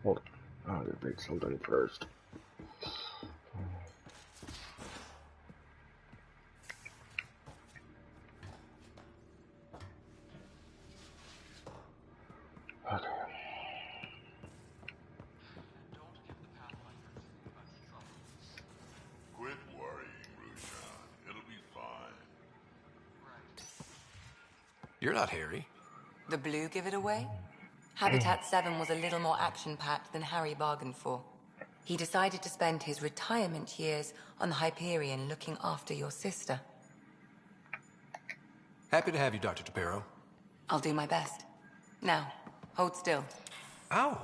Hold on. I gotta make something first. Okay. Quit worrying, Rushan. It'll be fine. You're not Harry. The blue give it away? Habitat 7 was a little more action-packed than Harry bargained for. He decided to spend his retirement years on the Hyperion looking after your sister. Happy to have you, Dr. Tapero. I'll do my best. Now, hold still. Ow!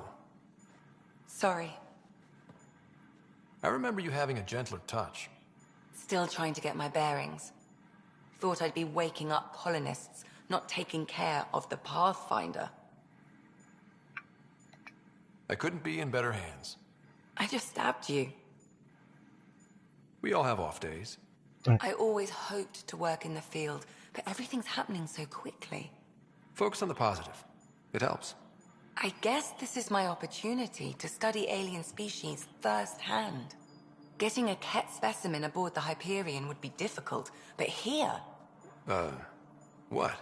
Sorry. I remember you having a gentler touch. Still trying to get my bearings. Thought I'd be waking up colonists, not taking care of the Pathfinder. I couldn't be in better hands. I just stabbed you. We all have off days. I always hoped to work in the field, but everything's happening so quickly. Focus on the positive. It helps. I guess this is my opportunity to study alien species firsthand. Getting a Ket specimen aboard the Hyperion would be difficult, but here... What?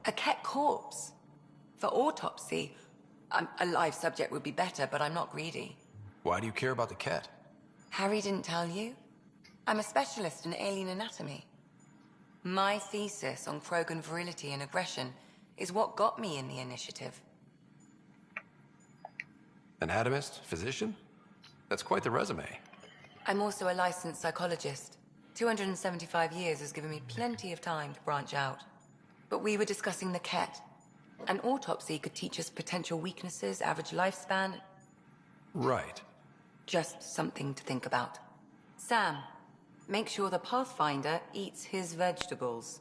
A Ket corpse. For autopsy, a live subject would be better, but I'm not greedy. Why do you care about the Ket? Harry didn't tell you? I'm a specialist in alien anatomy. My thesis on Krogan virility and aggression is what got me in the initiative. Anatomist? Physician? That's quite the resume. I'm also a licensed psychologist. 275 years has given me plenty of time to branch out. But we were discussing the Ket. An autopsy could teach us potential weaknesses, average lifespan. Right. Just something to think about. Sam, make sure the Pathfinder eats his vegetables.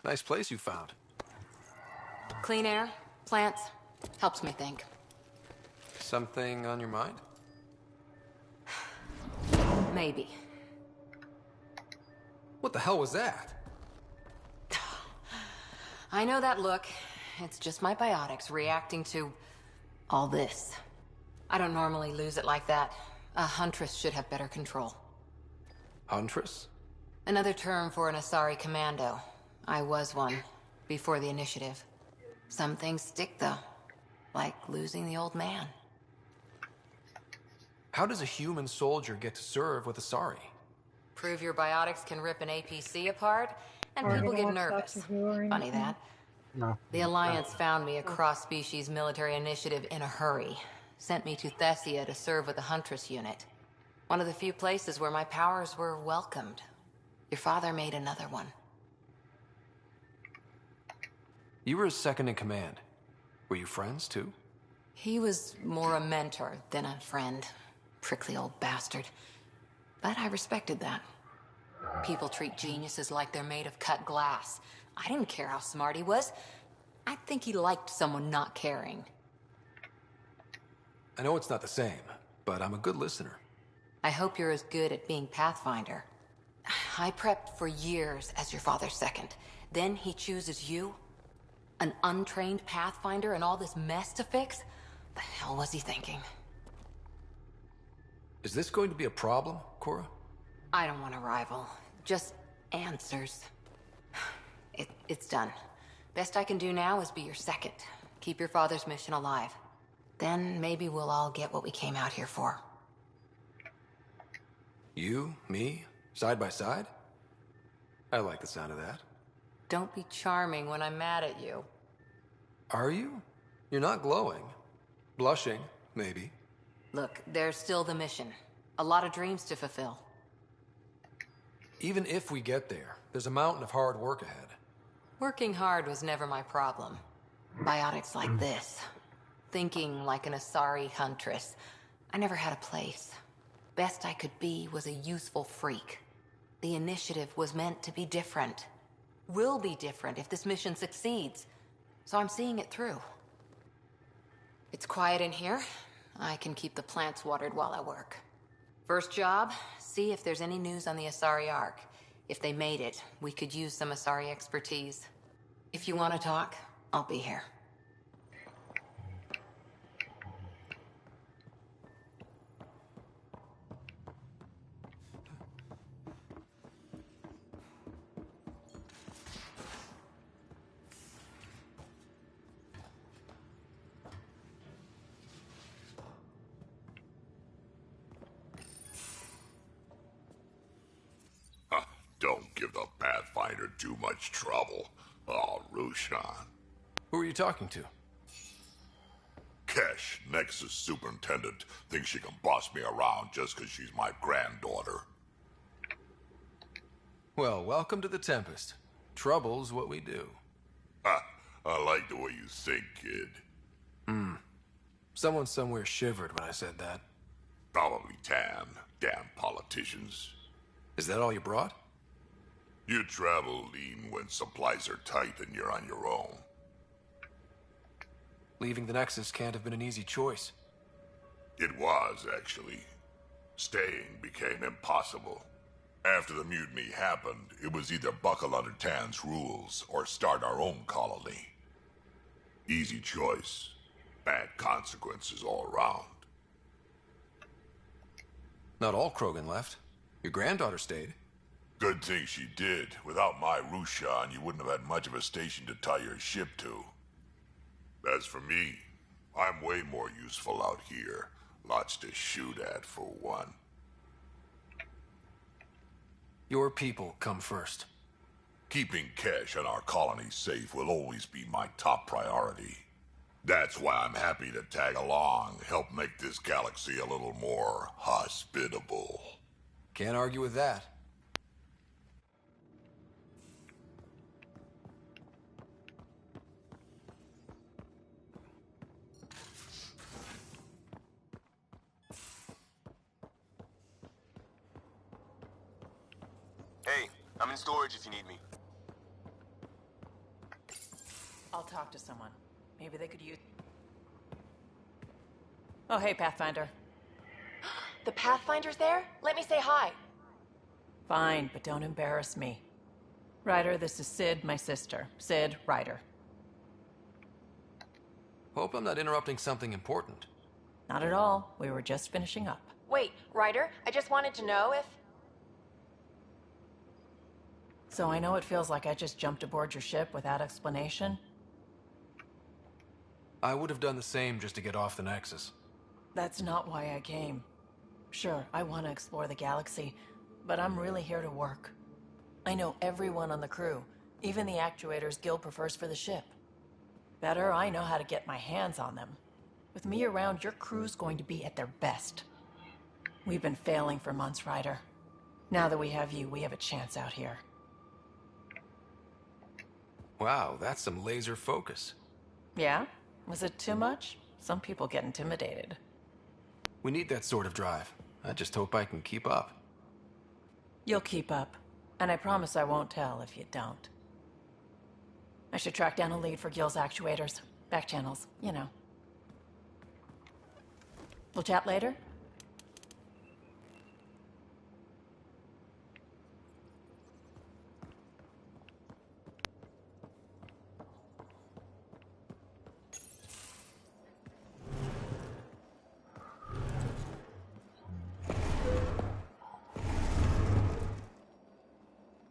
Nice place you found. Clean air, plants, helps me think. Something on your mind? Maybe. What the hell was that? I know that look. It's just my biotics reacting to all this. I don't normally lose it like that. A huntress should have better control. Huntress? Another term for an Asari commando. I was one, before the initiative. Some things stick, though. Like losing the old man. How does a human soldier get to serve with Asari? Prove your biotics can rip an APC apart, and people get nervous. Funny that. No. The Alliance found me a cross-species military initiative in a hurry. Sent me to Thessia to serve with the Huntress unit. One of the few places where my powers were welcomed. Your father made another one. You were his second in command. Were you friends, too? He was more a mentor than a friend. Prickly old bastard. But I respected that. People treat geniuses like they're made of cut glass. I didn't care how smart he was. I think he liked someone not caring. I know it's not the same, but I'm a good listener. I hope you're as good at being Pathfinder. I prepped for years as your father's second. Then he chooses you? An untrained Pathfinder and all this mess to fix? The hell was he thinking? Is this going to be a problem, Cora? I don't want a rival. Just answers. It's done. Best I can do now is be your second. Keep your father's mission alive. Then maybe we'll all get what we came out here for. You, me, side by side? I like the sound of that. Don't be charming when I'm mad at you. Are you? You're not glowing. Blushing, maybe. Look, there's still the mission. A lot of dreams to fulfill. Even if we get there, there's a mountain of hard work ahead. Working hard was never my problem. Biotics like this. Thinking like an Asari huntress. I never had a place. Best I could be was a useful freak. The initiative was meant to be different. Will be different if this mission succeeds. So I'm seeing it through. It's quiet in here. I can keep the plants watered while I work. First job, see if there's any news on the Asari Ark. If they made it, we could use some Asari expertise. If you want to talk, I'll be here. Don't give the Pathfinder too much trouble. Oh, Rushan. Who are you talking to? Kesh, Nexus Superintendent, thinks she can boss me around just because she's my granddaughter. Well, welcome to the Tempest. Trouble's what we do. Ha! I like the way you think, kid. Someone somewhere shivered when I said that. Probably Tan. Damn politicians. Is that all you brought? You travel lean when supplies are tight and you're on your own. Leaving the Nexus can't have been an easy choice. It was, actually. Staying became impossible. After the mutiny happened, it was either buckle under Tan's rules or start our own colony. Easy choice. Bad consequences all around. Not all Krogan left. Your granddaughter stayed. Good thing she did. Without my Rushan, you wouldn't have had much of a station to tie your ship to. As for me, I'm way more useful out here. Lots to shoot at, for one. Your people come first. Keeping Kesh and our colony safe will always be my top priority. That's why I'm happy to tag along, help make this galaxy a little more hospitable. Can't argue with that. Hey, I'm in storage if you need me. I'll talk to someone. Maybe they could use... Oh, hey, Pathfinder. The Pathfinder's there? Let me say hi. Fine, but don't embarrass me. Ryder, this is Sid, my sister. Sid, Ryder. Hope I'm not interrupting something important. Not at all. We were just finishing up. Wait, Ryder, I just wanted to know if... So I know it feels like I just jumped aboard your ship without explanation. I would have done the same just to get off the Nexus. That's not why I came. Sure, I want to explore the galaxy, but I'm really here to work. I know everyone on the crew, even the actuators Gil prefers for the ship. Better, I know how to get my hands on them. With me around, your crew's going to be at their best. We've been failing for months, Ryder. Now that we have you, we have a chance out here. Wow, that's some laser focus. Yeah? Was it too much? Some people get intimidated. We need that sort of drive. I just hope I can keep up. You'll keep up. And I promise I won't tell if you don't. I should track down a lead for Gil's actuators. Back channels, you know. We'll chat later?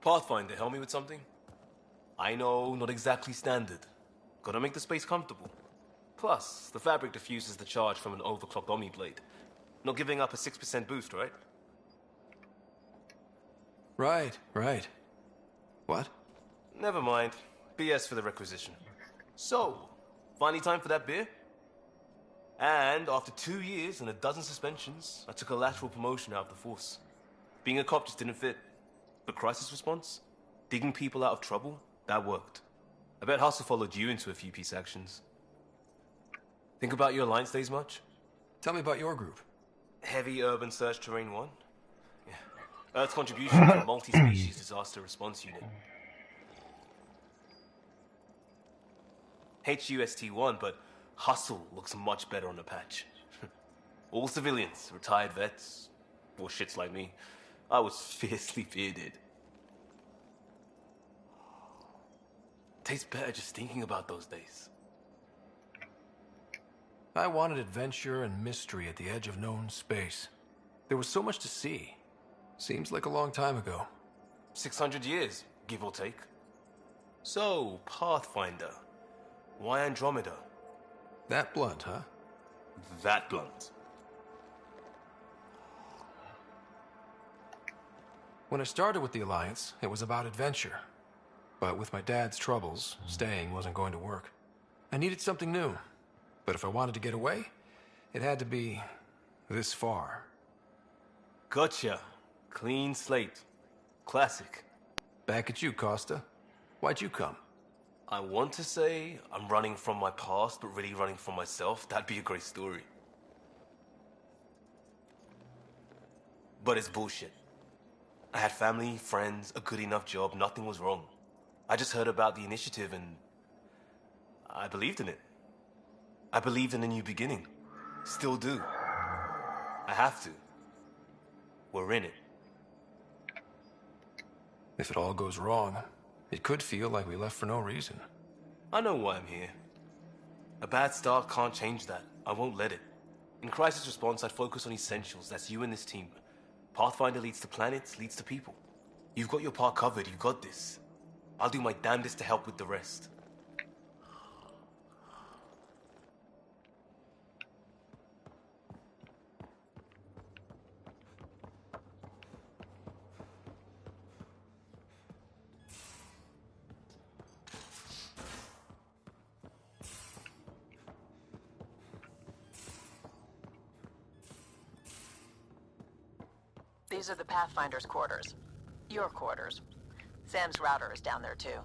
Pathfinder, help me with something? I know, not exactly standard. Gotta make the space comfortable. Plus, the fabric diffuses the charge from an overclocked Omni blade. Not giving up a 6% boost, right? Right. What? Never mind. BS for the requisition. So, finally time for that beer? And after 2 years and a dozen suspensions, I took a lateral promotion out of the force. Being a cop just didn't fit. But crisis response? Digging people out of trouble? That worked. I bet Hustle followed you into a few peace actions. Think about your Alliance days much? Tell me about your group. Heavy urban search terrain 1? Yeah. Earth's contribution to a multi-species disaster response unit. HUST-1, but Hustle looks much better on the patch. All civilians, retired vets, or shits like me. I was fiercely bearded. Tastes better just thinking about those days. I wanted adventure and mystery at the edge of known space. There was so much to see. Seems like a long time ago. 600 years, give or take. So, Pathfinder. Why Andromeda? That blunt, huh? That blunt. When I started with the Alliance, it was about adventure. But with my dad's troubles, staying wasn't going to work. I needed something new. But if I wanted to get away, it had to be this far. Gotcha. Clean slate. Classic. Back at you, Costa. Why'd you come? I want to say I'm running from my past, but really running from myself. That'd be a great story. But it's bullshit. I had family, friends, a good enough job, nothing was wrong. I just heard about the initiative and I believed in it. I believed in a new beginning. Still do. I have to. We're in it. If it all goes wrong, it could feel like we left for no reason. I know why I'm here. A bad start can't change that. I won't let it. In crisis response, I'd focus on essentials. That's you and this team. Pathfinder leads to planets, leads to people. You've got your part covered. You got this. I'll do my damnedest to help with the rest. These are the Pathfinder's quarters. Your quarters. Sam's router is down there too.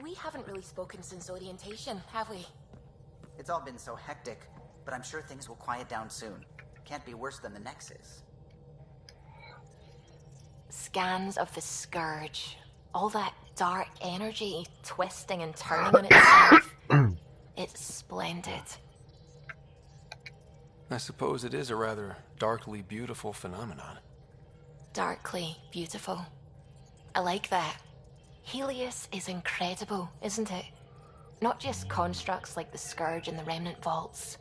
We haven't really spoken since orientation, have we? It's all been so hectic, but I'm sure things will quiet down soon. Can't be worse than the Nexus. Scans of the Scourge. All that dark energy twisting and turning on itself. It's splendid. I suppose it is a rather darkly beautiful phenomenon. Darkly beautiful. I like that. Helios is incredible, isn't it? Not just constructs like the Scourge and the Remnant Vaults.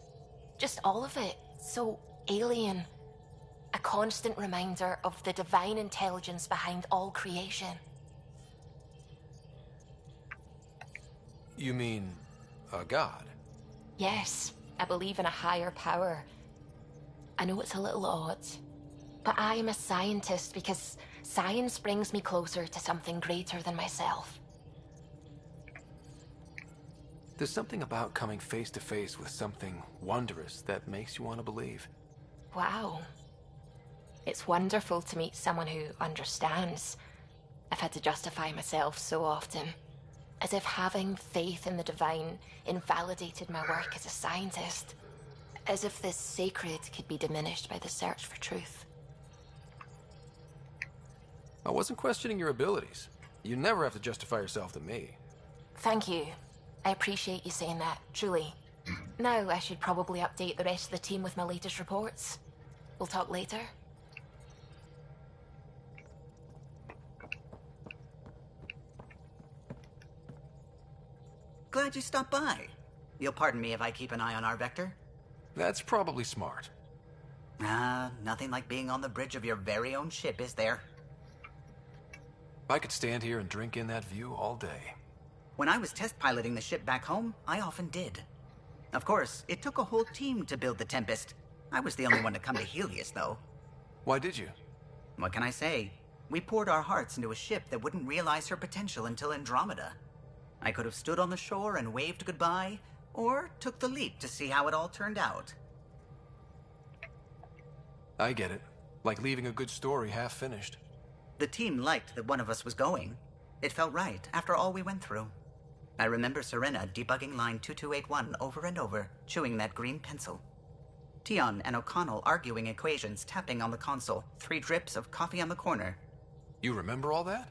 Just all of it. So alien. A constant reminder of the divine intelligence behind all creation. You mean a god? Yes, I believe in a higher power. I know it's a little odd, but I am a scientist because science brings me closer to something greater than myself. There's something about coming face to face with something wondrous that makes you want to believe. Wow. It's wonderful to meet someone who understands. I've had to justify myself so often, as if having faith in the divine invalidated my work as a scientist. As if this sacred could be diminished by the search for truth. I wasn't questioning your abilities. You never have to justify yourself to me. Thank you. I appreciate you saying that, truly. Now I should probably update the rest of the team with my latest reports. We'll talk later. Glad you stopped by. You'll pardon me if I keep an eye on our vector? That's probably smart. Nothing like being on the bridge of your very own ship, is there? I could stand here and drink in that view all day. When I was test piloting the ship back home, I often did. Of course, it took a whole team to build the Tempest. I was the only one to come to Helios, though. Why did you? What can I say? We poured our hearts into a ship that wouldn't realize her potential until Andromeda. I could have stood on the shore and waved goodbye, or took the leap to see how it all turned out. I get it. Like leaving a good story half-finished. The team liked that one of us was going. It felt right, after all we went through. I remember Serena debugging line 2281 over and over, chewing that green pencil. Tion and O'Connell arguing equations, tapping on the console, 3 drips of coffee on the corner. You remember all that?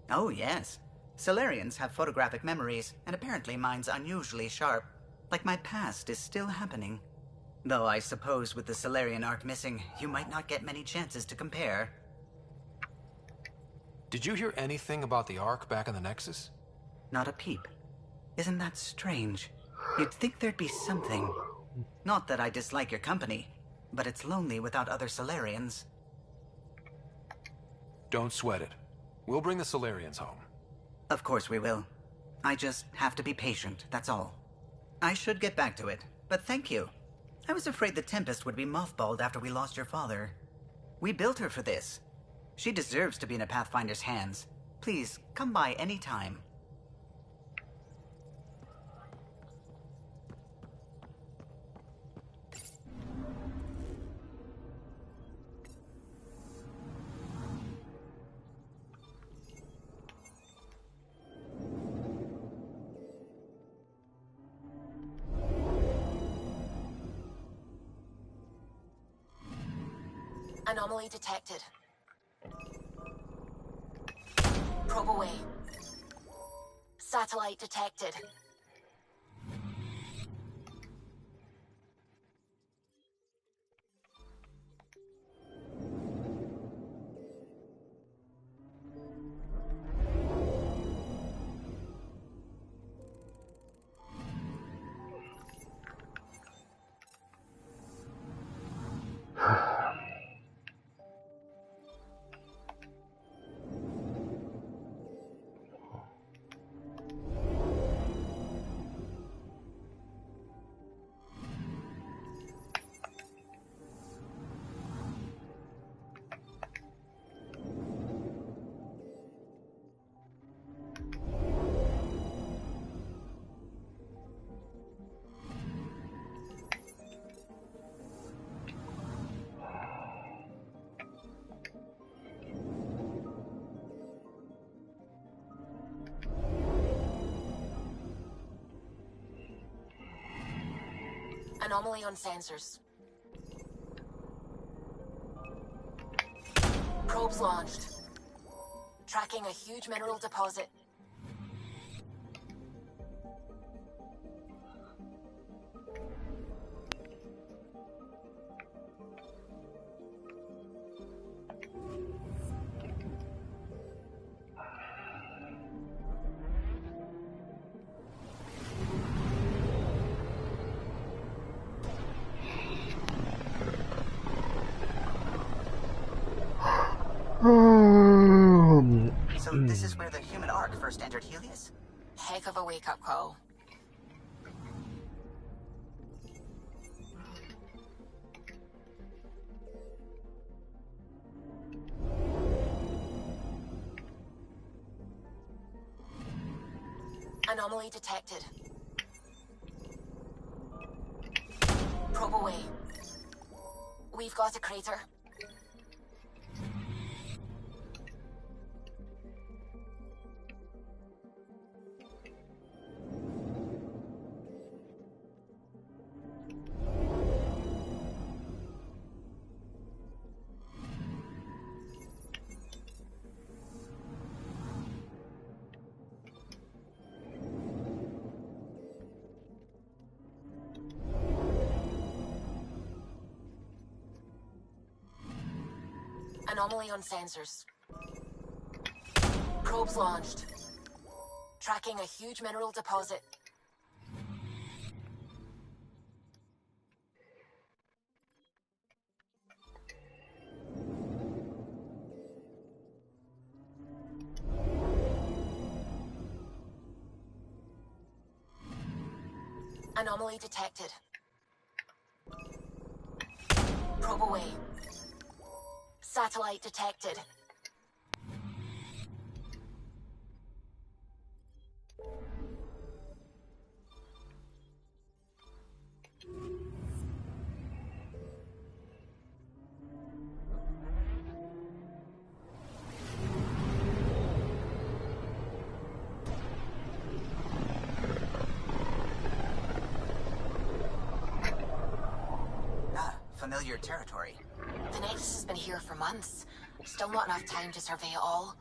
Oh, yes. Solarians have photographic memories, and apparently mine's unusually sharp. Like my past is still happening. Though I suppose with the Solarian arc missing, you might not get many chances to compare. Did you hear anything about the Ark back in the Nexus? Not a peep. Isn't that strange? You'd think there'd be something. Not that I dislike your company, but it's lonely without other Solarians. Don't sweat it. We'll bring the Solarians home. Of course we will. I just have to be patient, that's all. I should get back to it, but thank you. I was afraid the Tempest would be mothballed after we lost your father. We built her for this. She deserves to be in a Pathfinder's hands. Please, come by any time. Anomaly detected. Probe away. Satellite detected. Anomaly on sensors. Probes launched. Tracking a huge mineral deposit. So this is where the human ark first entered Helios? Heck of a wake-up call. Anomaly detected. Probe away. We've got a crater. Anomaly on sensors. Probes launched. Tracking a huge mineral deposit. Anomaly detected. Probe away. Satellite detected. Familiar territory. The Nexus has been here for months. Still not enough time to survey it all.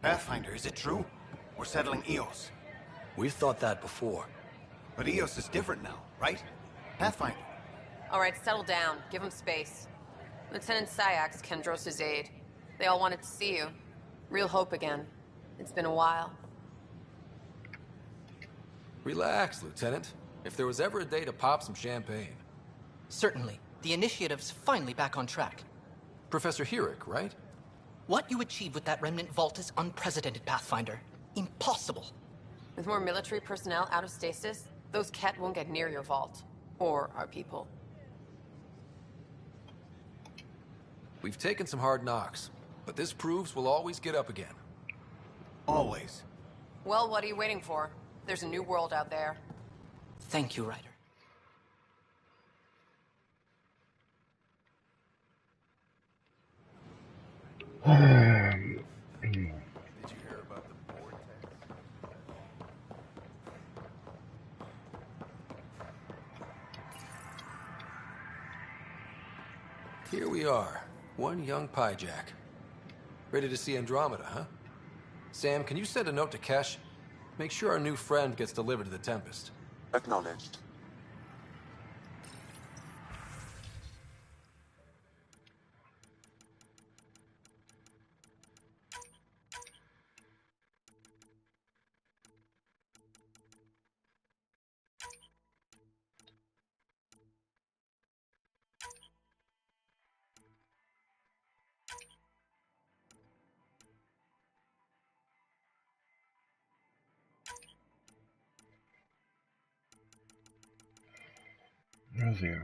Pathfinder, is it true? We're settling Eos. We've thought that before. But Eos is different now, right? Pathfinder. All right, settle down. Give him space. Lieutenant Syax, Kendros' aide. They all wanted to see you. Real hope again. It's been a while. Relax, Lieutenant. If there was ever a day to pop some champagne. Certainly. The initiative's finally back on track. Professor Herrick, right? What you achieved with that remnant vault is unprecedented, Pathfinder. Impossible. With more military personnel out of stasis, those Ket won't get near your vault. Or our people. We've taken some hard knocks, but this proves we'll always get up again. Always. Well, what are you waiting for? There's a new world out there. Thank you, Ryder. Did you hear about the vortex? Here we are, one young Pyjack. Ready to see Andromeda, huh? Sam, can you send a note to Kesh? Make sure our new friend gets delivered to the Tempest. Acknowledged. There's the area.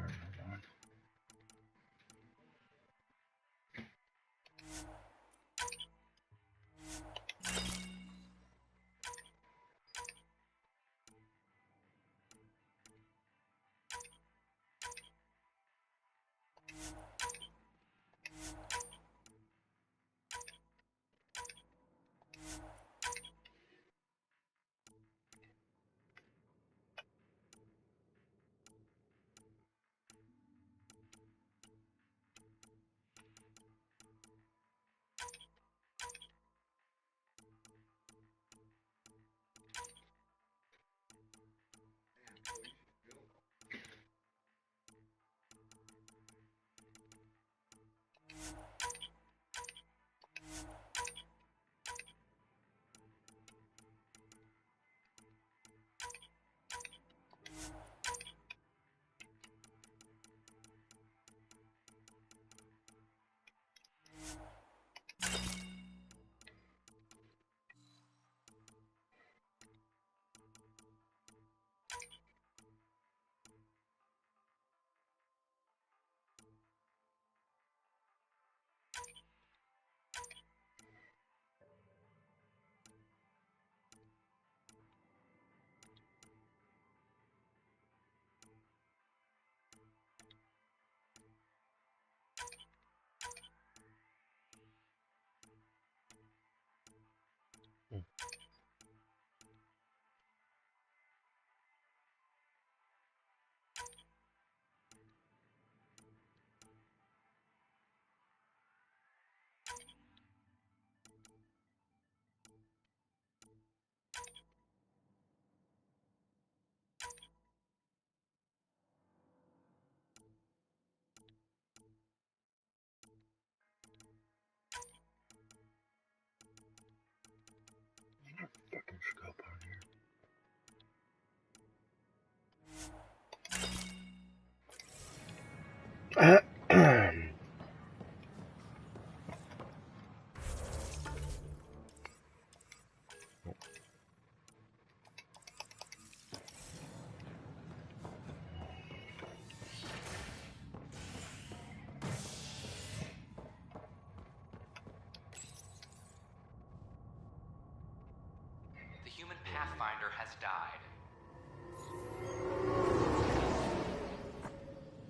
Pathfinder has died.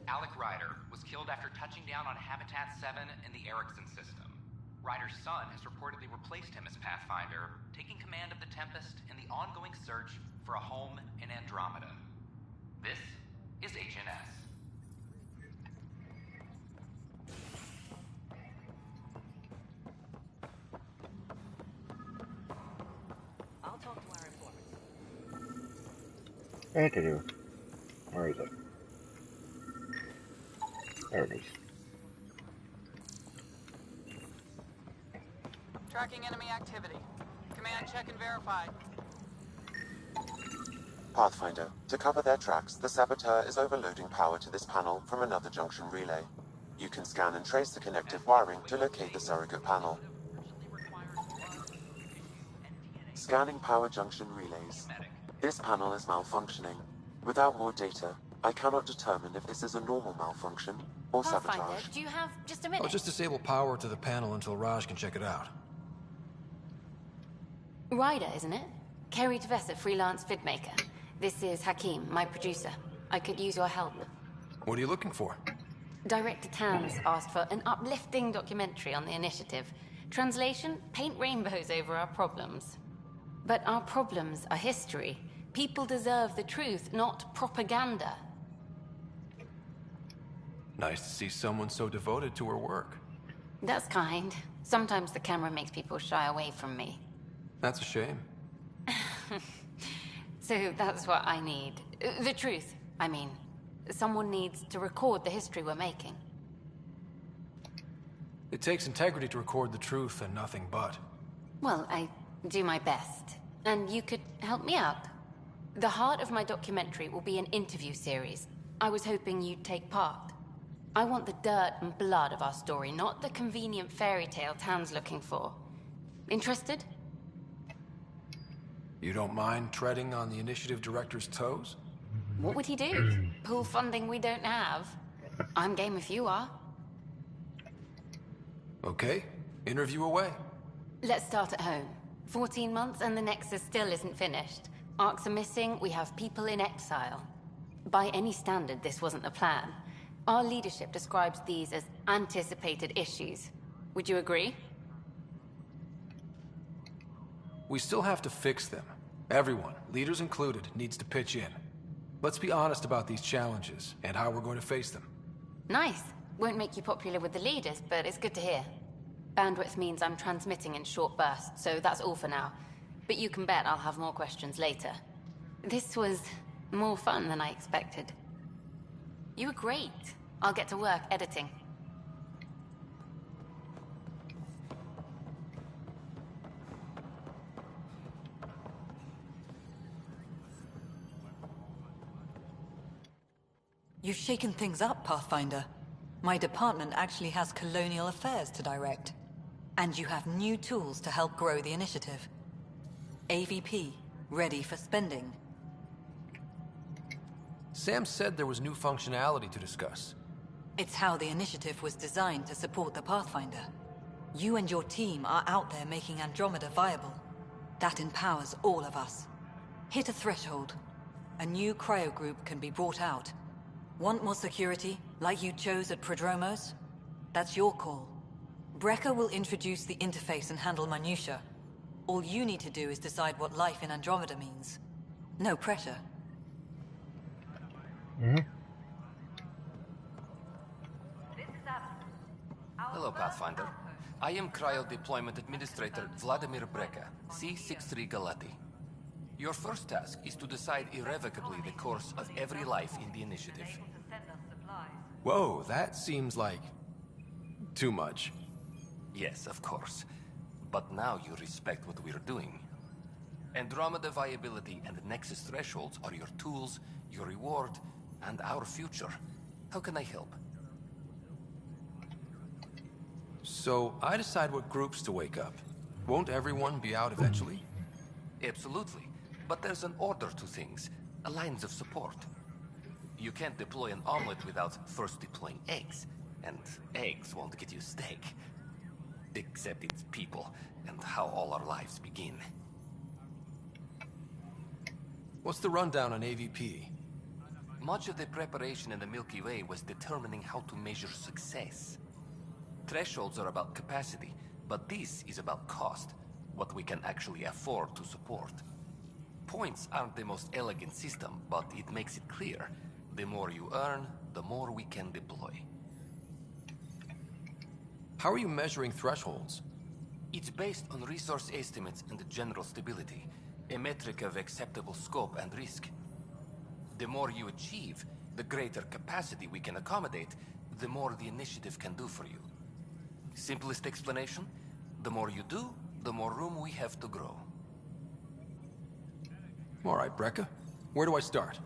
Alec Ryder was killed after touching down on Habitat 7 in the Erickson system. Ryder's son has reportedly replaced him as Pathfinder, taking command of the Tempest in the ongoing search for a home in Andromeda. This is HNS. I'll talk to our informants. Anthony, where is it? There it is. Tracking enemy activity. Command, check and verify. Pathfinder, to cover their tracks, the Saboteur is overloading power to this panel from another junction relay. You can scan and trace the connective wiring to locate the surrogate panel. Scanning power junction relays. This panel is malfunctioning. Without more data, I cannot determine if this is a normal malfunction or Pathfinder, sabotage. do you have just a minute? I'll just disable power to the panel until Raj can check it out. Ryder, isn't it? Kerry Tvessa, freelance vidmaker. This is Hakim, my producer. I could use your help. What are you looking for? Director Tans asked for an uplifting documentary on the initiative. Translation, paint rainbows over our problems. But our problems are history. People deserve the truth, not propaganda. Nice to see someone so devoted to her work. That's kind. Sometimes the camera makes people shy away from me. That's a shame. So that's what I need. The truth, I mean. Someone needs to record the history we're making. It takes integrity to record the truth and nothing but. Well, I do my best. And you could help me out. The heart of my documentary will be an interview series. I was hoping you'd take part. I want the dirt and blood of our story, not the convenient fairy tale Tan's looking for. Interested? You don't mind treading on the initiative director's toes? What would he do? Pool funding we don't have? I'm game if you are. Okay, interview away. Let's start at home. 14 months and the Nexus still isn't finished. Arcs are missing, we have people in exile. By any standard, this wasn't the plan. Our leadership describes these as anticipated issues. Would you agree? We still have to fix them. Everyone, leaders included, needs to pitch in. Let's be honest about these challenges and how we're going to face them. Nice. Won't make you popular with the leaders, but it's good to hear. Bandwidth means I'm transmitting in short bursts, so that's all for now. But you can bet I'll have more questions later. This was more fun than I expected. You were great. I'll get to work editing. You've shaken things up, Pathfinder. My department actually has colonial affairs to direct. And you have new tools to help grow the initiative. AVP, ready for spending. Sam said there was new functionality to discuss. It's how the initiative was designed to support the Pathfinder. You and your team are out there making Andromeda viable. That empowers all of us. Hit a threshold. A new cryo group can be brought out. Want more security, like you chose at Prodromos? That's your call. Brecker will introduce the interface and handle minutiae. All you need to do is decide what life in Andromeda means. No pressure. Hello, Pathfinder. I am Cryo Deployment Administrator Vladimir Brecker, C-63 Galati. Your first task is to decide irrevocably the course of every life in the initiative. Whoa, that seems like too much. Yes, of course. But now you respect what we're doing. Andromeda viability and Nexus thresholds are your tools, your reward, and our future. How can I help? So, I decide what groups to wake up. Won't everyone be out eventually? Absolutely. But there's an order to things, a lines of support. You can't deploy an omelet without first deploying eggs. And eggs won't get you steak. Except it's people, and how all our lives begin. What's the rundown on AVP? Much of the preparation in the Milky Way was determining how to measure success. Thresholds are about capacity, but this is about cost, what we can actually afford to support. Points aren't the most elegant system, but it makes it clear. The more you earn, the more we can deploy. How are you measuring thresholds? It's based on resource estimates and general stability, a metric of acceptable scope and risk. The more you achieve, the greater capacity we can accommodate, the more the initiative can do for you. Simplest explanation, the more you do, the more room we have to grow. All right, Brekka. Where do I start?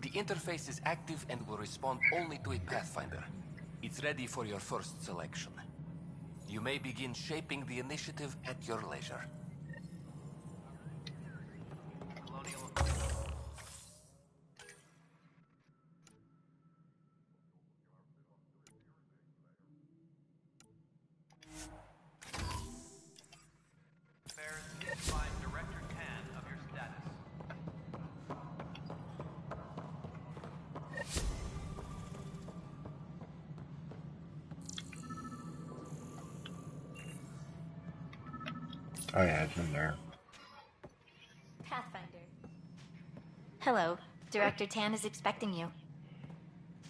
The interface is active and will respond only to a Pathfinder. It's ready for your first selection. You may begin shaping the initiative at your leisure. Find Director Tan of your status. Oh yeah, it's in there. Pathfinder. Hello. Director Tan is expecting you.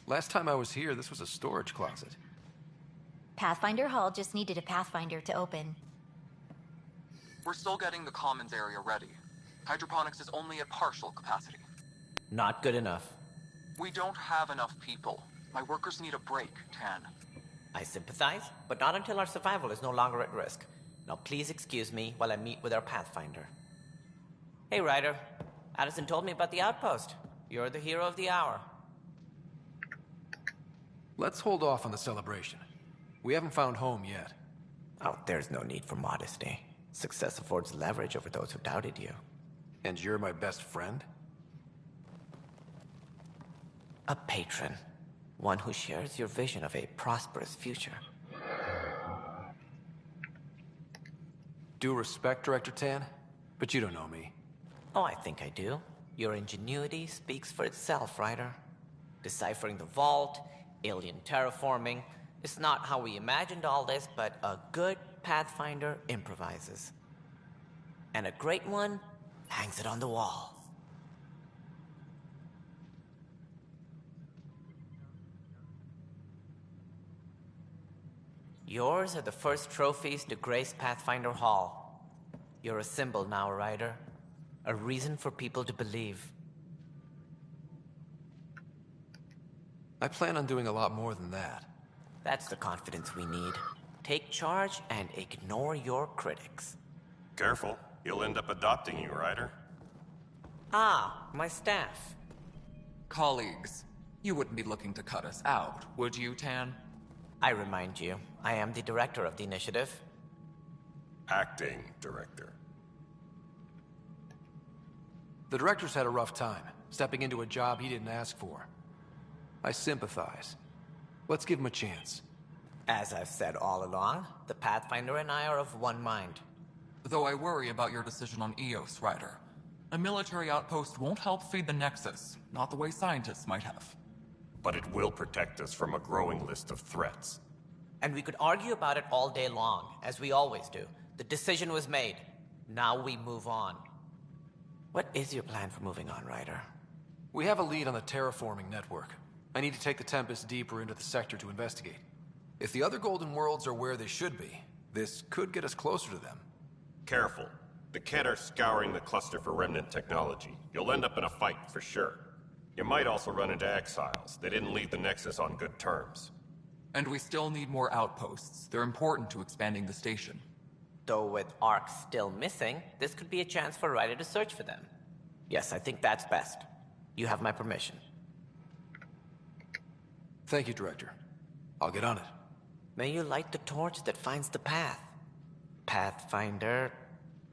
Last time I was here, this was a storage closet. Pathfinder Hall just needed a Pathfinder to open. We're still getting the commons area ready. Hydroponics is only at partial capacity. Not good enough. We don't have enough people. My workers need a break, Tan. I sympathize, but not until our survival is no longer at risk. Now please excuse me while I meet with our Pathfinder. Hey, Ryder. Addison told me about the outpost. You're the hero of the hour. Let's hold off on the celebration. We haven't found home yet. Oh, there's no need for modesty. Success affords leverage over those who doubted you. And you're my best friend? A patron. One who shares your vision of a prosperous future. Due respect, Director Tan, but you don't know me. Oh, I think I do. Your ingenuity speaks for itself, Ryder. Deciphering the vault, alien terraforming. It's not how we imagined all this, but a good Pathfinder improvises. And a great one hangs it on the wall. Yours are the first trophies to grace Pathfinder Hall. You're a symbol now, Ryder. A reason for people to believe. I plan on doing a lot more than that. That's the confidence we need. Take charge and ignore your critics. Careful. He'll end up adopting you, Ryder. Ah, my staff. Colleagues, you wouldn't be looking to cut us out, would you, Tan? I remind you, I am the director of the initiative. Acting director. The director's had a rough time, stepping into a job he didn't ask for. I sympathize. Let's give him a chance. As I've said all along, the Pathfinder and I are of one mind. Though I worry about your decision on Eos, Ryder. A military outpost won't help feed the Nexus, not the way scientists might have. But it will protect us from a growing list of threats. And we could argue about it all day long, as we always do. The decision was made. Now we move on. What is your plan for moving on, Ryder? We have a lead on the terraforming network. I need to take the Tempest deeper into the sector to investigate. If the other Golden Worlds are where they should be, this could get us closer to them. Careful. The Kett are scouring the cluster for remnant technology. You'll end up in a fight, for sure. You might also run into exiles. They didn't leave the Nexus on good terms. And we still need more outposts. They're important to expanding the station. Though with Ark still missing, this could be a chance for Ryder to search for them. Yes, I think that's best. You have my permission. Thank you, Director. I'll get on it. May you light the torch that finds the path. Pathfinder.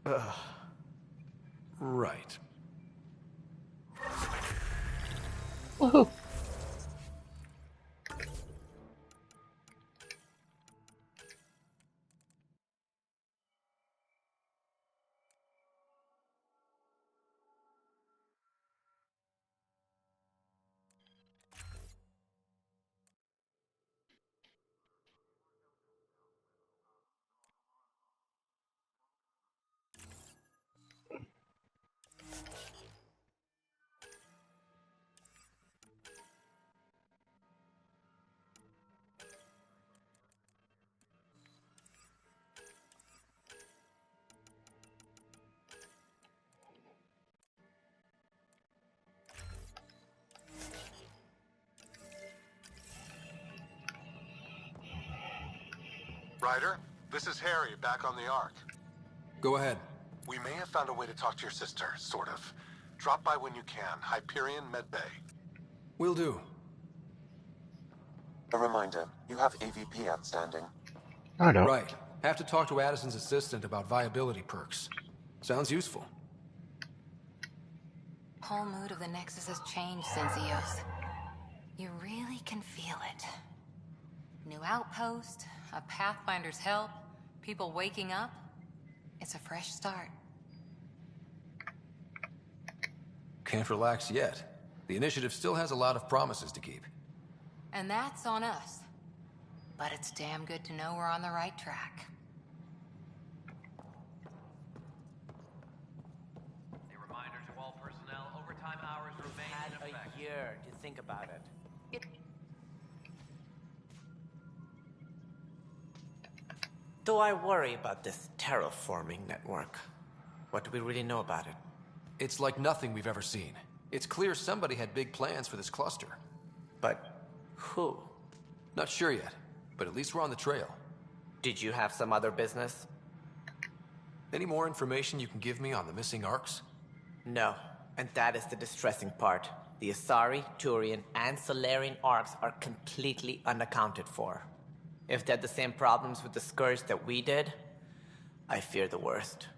Ugh. Right. Woohoo! Ryder, this is Harry, back on the Ark. Go ahead. We may have found a way to talk to your sister, sort of. Drop by when you can. Hyperion Med Bay. Will do. A reminder, you have AVP outstanding. I know. Right. Have to talk to Addison's assistant about viability perks. Sounds useful. Whole mood of the Nexus has changed since EOS. You really can feel it. New outpost, a Pathfinder's help, people waking up. It's a fresh start. Can't relax yet. The initiative still has a lot of promises to keep. And that's on us. But it's damn good to know we're on the right track. A reminder to all personnel, overtime hours remain in effect. A year to think about it. Do I worry about this terraforming network? What do we really know about it? It's like nothing we've ever seen. It's clear somebody had big plans for this cluster. But who? Not sure yet, but at least we're on the trail. Did you have some other business? Any more information you can give me on the missing arcs? No, and that is the distressing part. The Asari, Turian, and Solarian arcs are completely unaccounted for. If they had the same problems with the Scourge that we did, I fear the worst.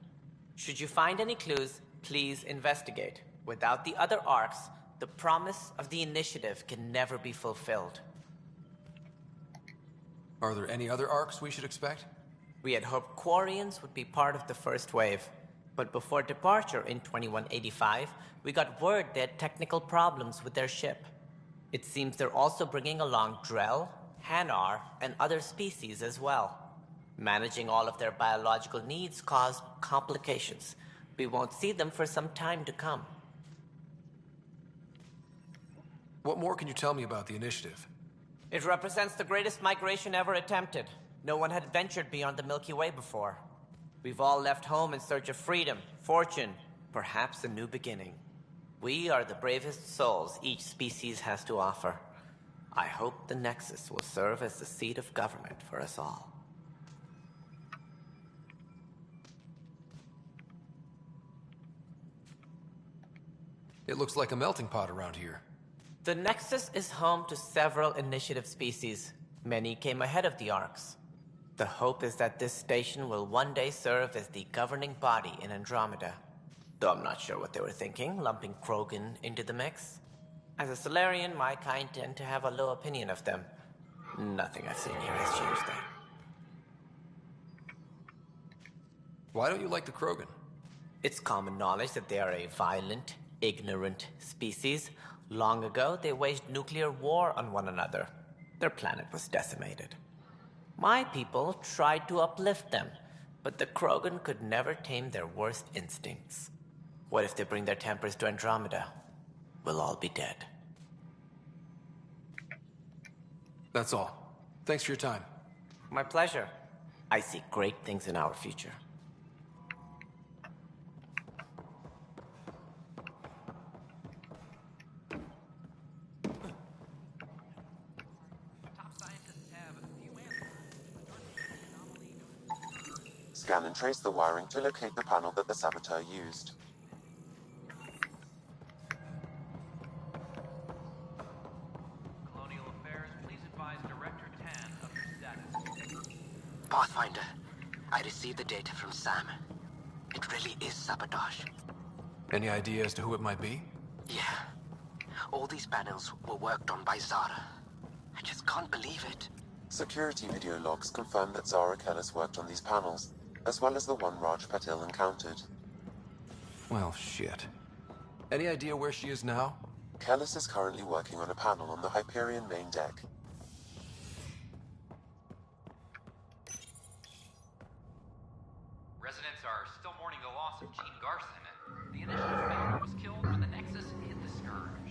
Should you find any clues, please investigate. Without the other arcs, the promise of the initiative can never be fulfilled. Are there any other arcs we should expect? We had hoped Quarians would be part of the first wave, but before departure in 2185, we got word they had technical problems with their ship. It seems they're also bringing along Drell, Hanar, and other species as well. Managing all of their biological needs caused complications. We won't see them for some time to come. What more can you tell me about the initiative? It represents the greatest migration ever attempted. No one had ventured beyond the Milky Way before. We've all left home in search of freedom, fortune, perhaps a new beginning. We are the bravest souls each species has to offer. I hope the Nexus will serve as the seat of government for us all. It looks like a melting pot around here. The Nexus is home to several initiative species. Many came ahead of the Arcs. The hope is that this station will one day serve as the governing body in Andromeda. Though I'm not sure what they were thinking, lumping Krogan into the mix. As a Solarian, my kind tend to have a low opinion of them. Nothing I've seen here has changed that. Why don't you like the Krogan? It's common knowledge that they are a violent, ignorant species. Long ago, they waged nuclear war on one another. Their planet was decimated. My people tried to uplift them, but the Krogan could never tame their worst instincts. What if they bring their tempers to Andromeda? We'll all be dead. That's all. Thanks for your time. My pleasure. I see great things in our future. Scan and trace the wiring to locate the panel that the saboteur used. Colonial Affairs, please advise Director Tan of your status. Pathfinder, I received the data from Sam. It really is sabotage. Any idea as to who it might be? Yeah. All these panels were worked on by Zara. I just can't believe it. Security video logs confirm that Zara Kellis worked on these panels, as well as the one Raj Patil encountered. Well, shit. Any idea where she is now? Kellis is currently working on a panel on the Hyperion main deck. Residents are still mourning the loss of Gene Garson. The initiative founder was killed when the Nexus hit the Scourge.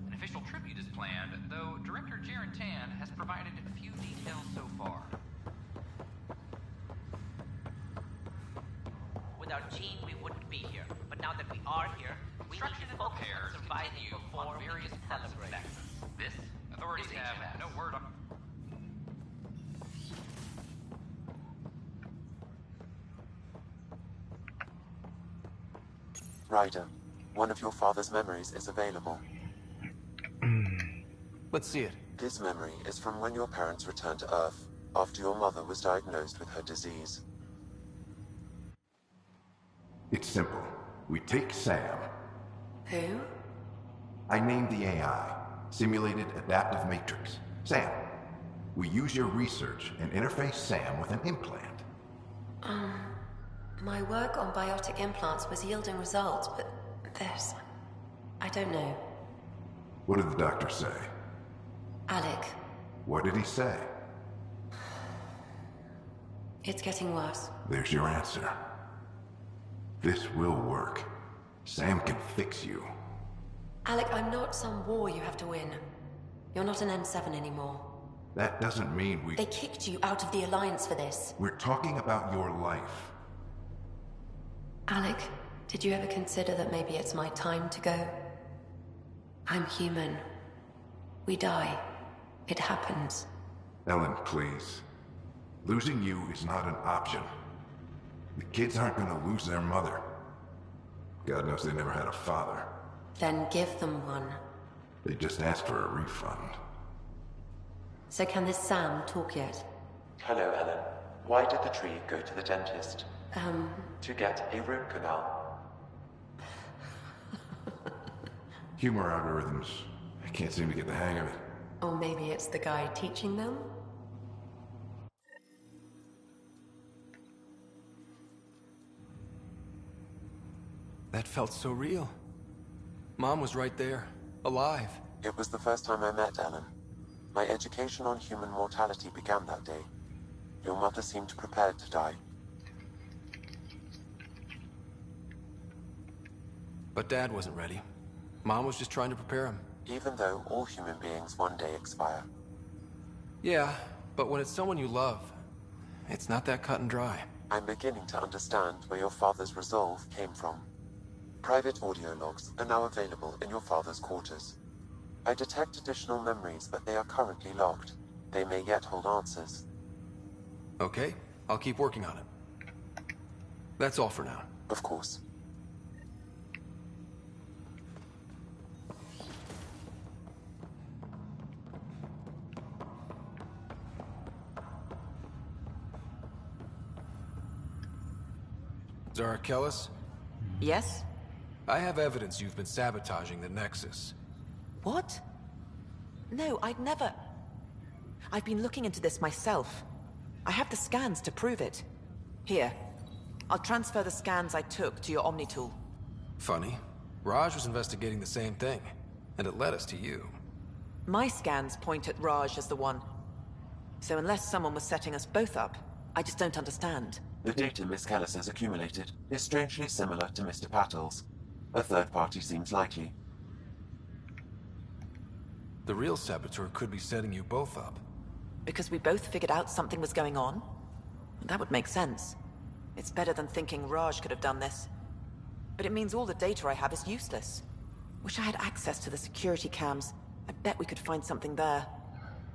An official tribute is planned, though Director Jaren Tan has provided few details so far. Without Gene, we wouldn't be here. But now that we are here, we need to focus on surviving before various parts of the Nexus. This, authorities have no word on. Ryder, one of your father's memories is available. Let's see it. This memory is from when your parents returned to Earth, after your mother was diagnosed with her disease. It's simple. We take Sam. Who? I named the AI, Simulated Adaptive Matrix. Sam. We use your research and interface Sam with an implant. My work on biotic implants was yielding results, but this... I don't know. What did the doctor say? Alec, What did he say? it's getting worse. There's your answer. This will work. Sam can fix you. Alec, I'm not some war you have to win. You're not an N7 anymore. That doesn't mean we... They kicked you out of the Alliance for this. We're talking about your life. Alec, did you ever consider that maybe it's my time to go? I'm human. We die. It happens. Ellen, please. Losing you is not an option. The kids aren't gonna lose their mother. God knows they never had a father. Then give them one. They just asked for a refund. So can this Sam talk yet? Hello, Ellen. Why did the tree go to the dentist? To get a root canal. Humor algorithms. I can't seem to get the hang of it. Or maybe it's the guy teaching them? That felt so real. Mom was right there, alive. It was the first time I met Ellen. My education on human mortality began that day. Your mother seemed prepared to die. But Dad wasn't ready. Mom was just trying to prepare him. Even though all human beings one day expire. Yeah, but when it's someone you love, it's not that cut and dry. I'm beginning to understand where your father's resolve came from. Private audio logs are now available in your father's quarters. I detect additional memories, but they are currently locked. They may yet hold answers. Okay, I'll keep working on it. That's all for now. Of course. Zara Kellis? Yes? I have evidence you've been sabotaging the Nexus. What? No, I'd never... I've been looking into this myself. I have the scans to prove it. Here. I'll transfer the scans I took to your Omni tool. Funny. Raj was investigating the same thing, and it led us to you. My scans point at Raj as the one. So unless someone was setting us both up, I just don't understand. The data Miss Kellis has accumulated is strangely similar to Mr. Patel's. A third party seems likely. The real saboteur could be setting you both up. Because we both figured out something was going on? That would make sense. It's better than thinking Raj could have done this. But it means all the data I have is useless. Wish I had access to the security cams. I bet we could find something there.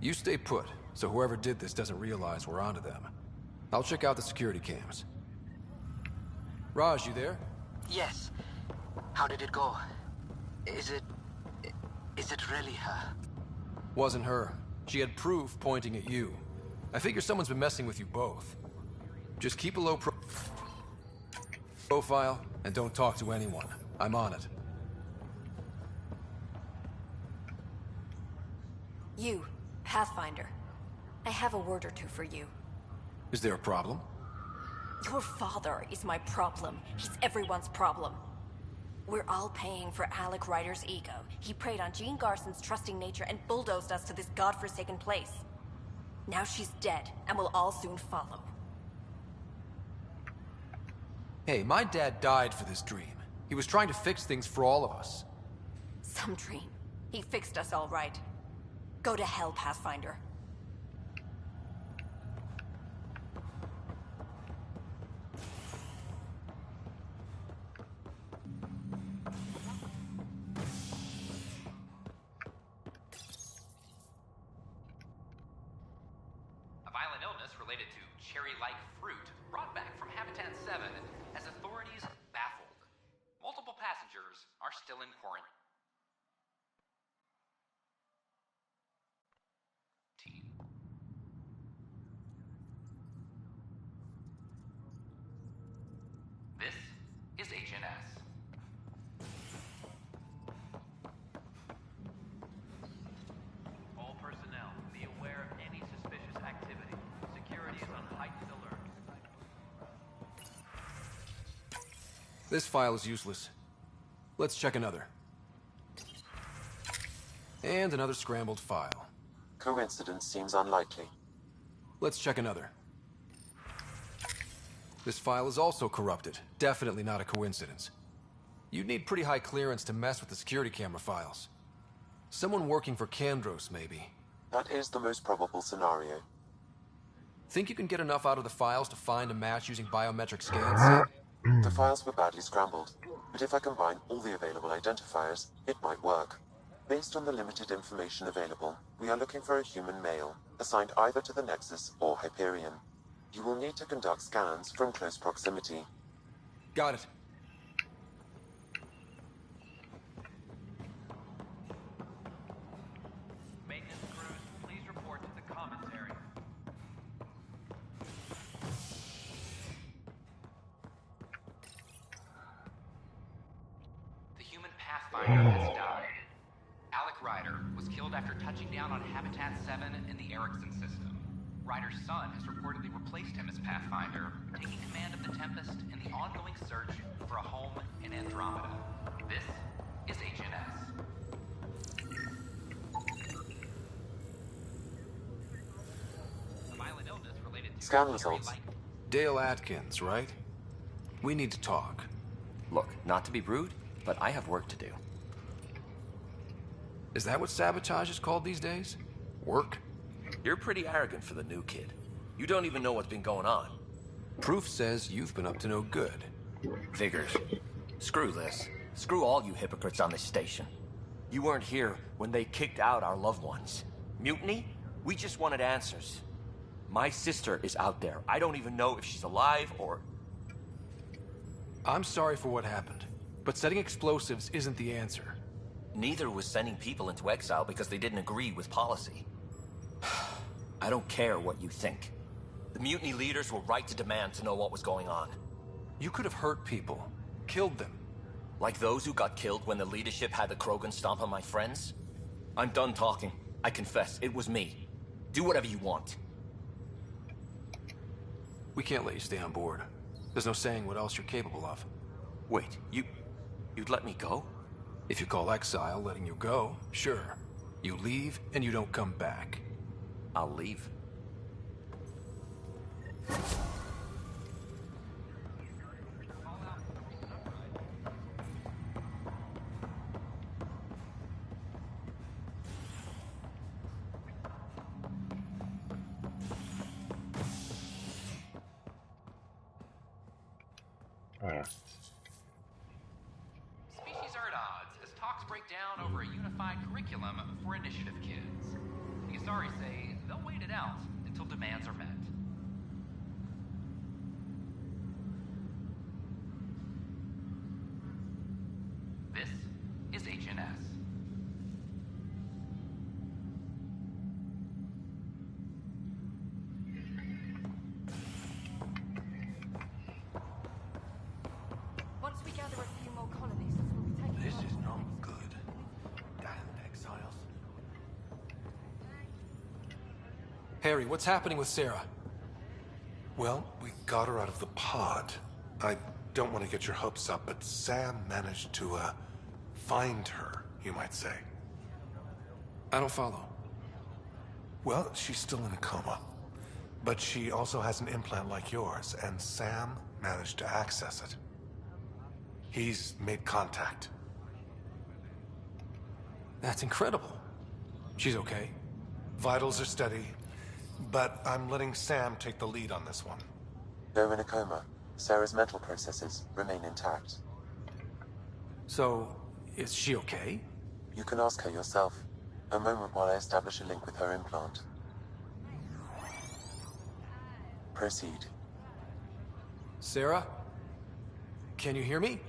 You stay put, so whoever did this doesn't realize we're onto them. I'll check out the security cams. Raj, you there? Yes. How did it go? Is it really her? Wasn't her. She had proof pointing at you. I figure someone's been messing with you both. Just keep a low profile and don't talk to anyone. I'm on it. You, Pathfinder. I have a word or two for you. Is there a problem? Your father is my problem. He's everyone's problem. We're all paying for Alec Ryder's ego. He preyed on Jean Garson's trusting nature and bulldozed us to this godforsaken place. Now she's dead, and we'll all soon follow. Hey, my dad died for this dream. He was trying to fix things for all of us. Some dream. He fixed us all right. Go to hell, Pathfinder. A violent illness related to cherry-like fruit brought back from Habitat 7 has authorities baffled. Multiple members are still in quarantine. This is HNS. All personnel, be aware of any suspicious activity. Security is on heightened alert. This file is useless. Let's check another. And another scrambled file. Coincidence seems unlikely. Let's check another. This file is also corrupted. Definitely not a coincidence. You'd need pretty high clearance to mess with the security camera files. Someone working for Kandros, maybe. That is the most probable scenario. Think you can get enough out of the files to find a match using biometric scans? The files were badly scrambled, but if I combine all the available identifiers, it might work. Based on the limited information available, we are looking for a human male, assigned either to the Nexus or Hyperion. You will need to conduct scans from close proximity. Got it. Maintenance crews, please report to the commissary. The human Pathfinder has died. Alec Ryder was killed after touching down on Habitat 7 in the Erickson system. Ryder's son has reportedly replaced him as Pathfinder, taking command of the Tempest in the ongoing search for a home in Andromeda. This is HNS. A violent illness related to Scan results. Dale Atkins, right? We need to talk. Look, not to be rude, but I have work to do. Is that what sabotage is called these days? Work? You're pretty arrogant for the new kid. You don't even know what's been going on. Proof says you've been up to no good. Figures. Screw this. Screw all you hypocrites on this station. You weren't here when they kicked out our loved ones. Mutiny? We just wanted answers. My sister is out there. I don't even know if she's alive or... I'm sorry for what happened, but setting explosives isn't the answer. Neither was sending people into exile because they didn't agree with policy. I don't care what you think. The mutiny leaders were right to demand to know what was going on. You could have hurt people, killed them. Like those who got killed when the leadership had the Krogan stomp on my friends? I'm done talking. I confess, it was me. Do whatever you want. We can't let you stay on board. There's no saying what else you're capable of. Wait, you'd let me go? If you call exile letting you go, sure. You leave and you don't come back. I'll leave. Species are at odds as talks break down over a unified curriculum for initiative kids. The Asari say they'll wait it out until demands are met. This is HNS. Once we gather a few more colonists, we'll be taking This on- is not good. Damn exiles. Harry, what's happening with Sarah? Well, we got her out of the pod. I don't want to get your hopes up, but Sam managed to, find her, you might say. I don't follow. Well, she's still in a coma. But she also has an implant like yours, and Sam managed to access it. He's made contact. That's incredible. She's okay. Vitals are steady, but I'm letting Sam take the lead on this one. Though in a coma, Sarah's mental processes remain intact. So, is she okay? You can ask her yourself. A moment while I establish a link with her implant. Proceed. Sarah? Can you hear me?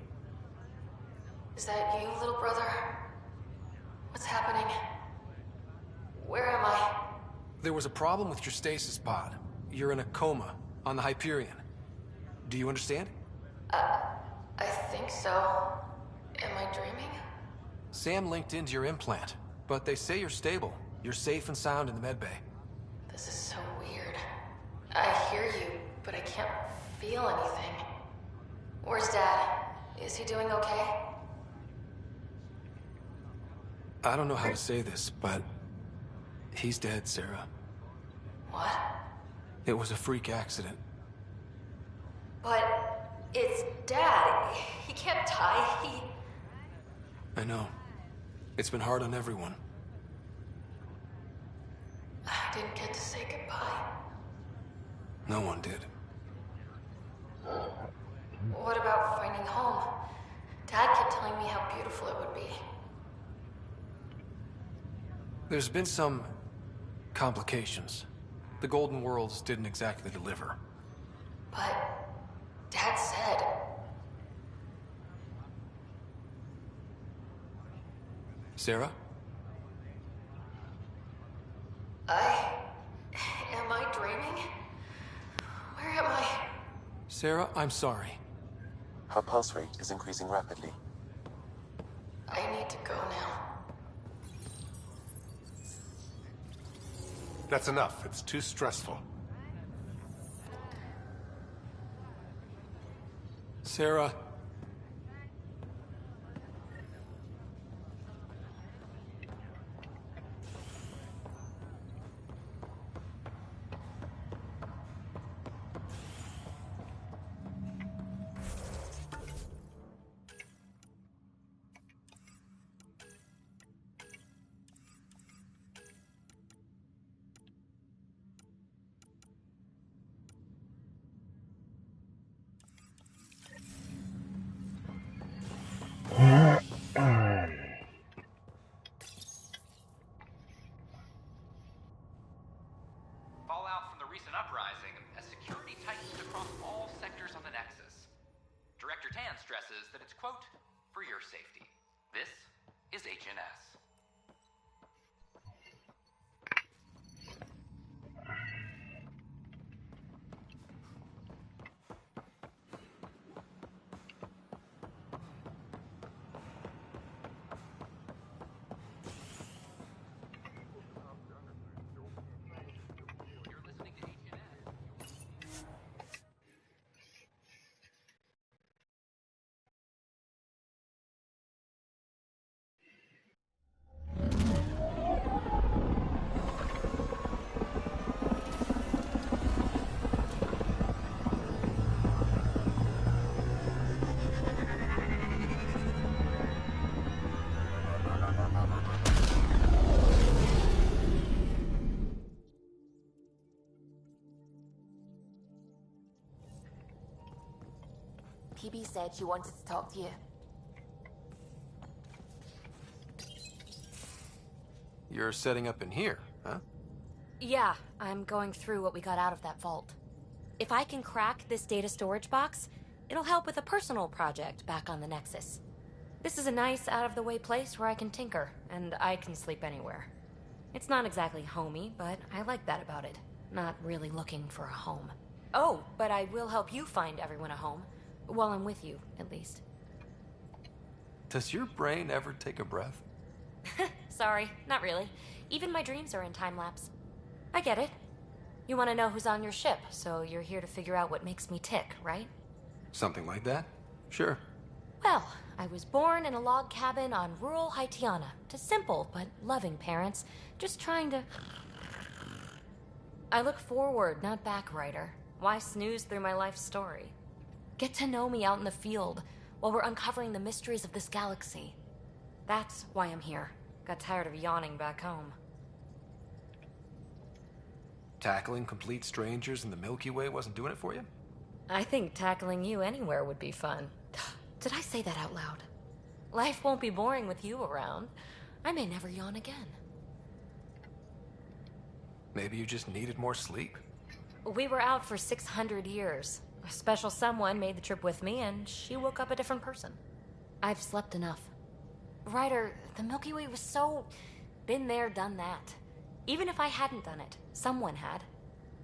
Is that you, little brother? What's happening? Where am I? There was a problem with your stasis pod. You're in a coma on the Hyperion. Do you understand? I think so. Am I dreaming? Sam linked into your implant, but they say you're stable. You're safe and sound in the medbay. This is so weird. I hear you, but I can't feel anything. Where's Dad? Is he doing okay? I don't know how to say this, but he's dead, Sarah. What? It was a freak accident. But it's Dad. He can't die. I know. It's been hard on everyone. I didn't get to say goodbye. No one did. What about finding home? Dad kept telling me how beautiful it would be. There's been some complications. The Golden Worlds didn't exactly deliver. But Dad said... Sarah? Am I dreaming? Where am I? Sarah, I'm sorry. Her pulse rate is increasing rapidly. I need to go now. That's enough. It's too stressful. Sarah. Fallout from the recent uprising as security tightens across all sectors on the Nexus. Director Tan stresses that it's, quote, for your safety. This is HNS. PB said she wanted to talk to you. You're setting up in here, huh? Yeah, I'm going through what we got out of that vault. If I can crack this data storage box, it'll help with a personal project back on the Nexus. This is a nice, out-of-the-way place where I can tinker, and I can sleep anywhere. It's not exactly homey, but I like that about it. Not really looking for a home. Oh, but I will help you find everyone a home. While I'm with you, at least. Does your brain ever take a breath? Sorry, not really. Even my dreams are in time-lapse. I get it. You want to know who's on your ship, so you're here to figure out what makes me tick, right? Something like that? Sure. Well, I was born in a log cabin on rural Haitiana to simple but loving parents, just trying to... I look forward, not back, writer. Why snooze through my life story? Get to know me out in the field while we're uncovering the mysteries of this galaxy. That's why I'm here. Got tired of yawning back home. Tackling complete strangers in the Milky Way wasn't doing it for you? I think tackling you anywhere would be fun. Did I say that out loud? Life won't be boring with you around. I may never yawn again. Maybe you just needed more sleep. We were out for 600 years. A special someone made the trip with me, and she woke up a different person. I've slept enough. Ryder, the Milky Way was so... been there, done that. Even if I hadn't done it, someone had.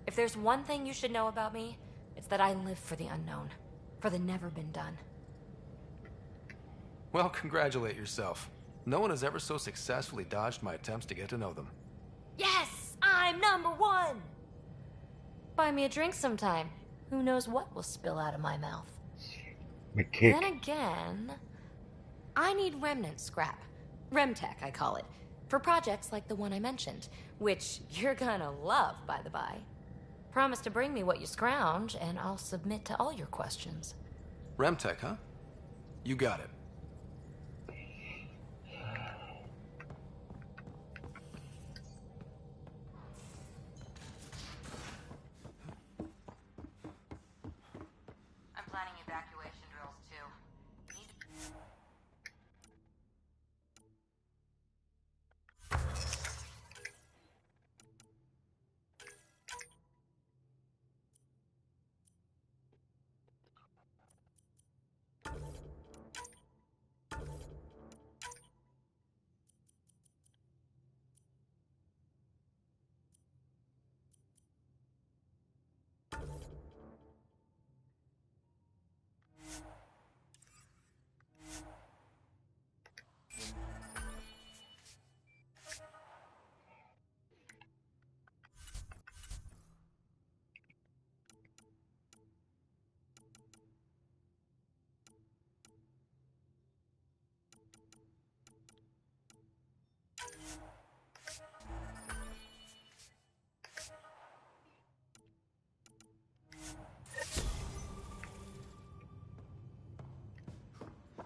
If there's one thing you should know about me, it's that I live for the unknown. For the never been done. Well, congratulate yourself. No one has ever so successfully dodged my attempts to get to know them. Yes! I'm #1! Buy me a drink sometime. Who knows what will spill out of my mouth. Then again, I need remnant scrap. Remtech, I call it. For projects like the one I mentioned. Which you're gonna love, by the by. Promise to bring me what you scrounge, and I'll submit to all your questions. Remtech, huh? You got it. I'm planning evacuation drills, too.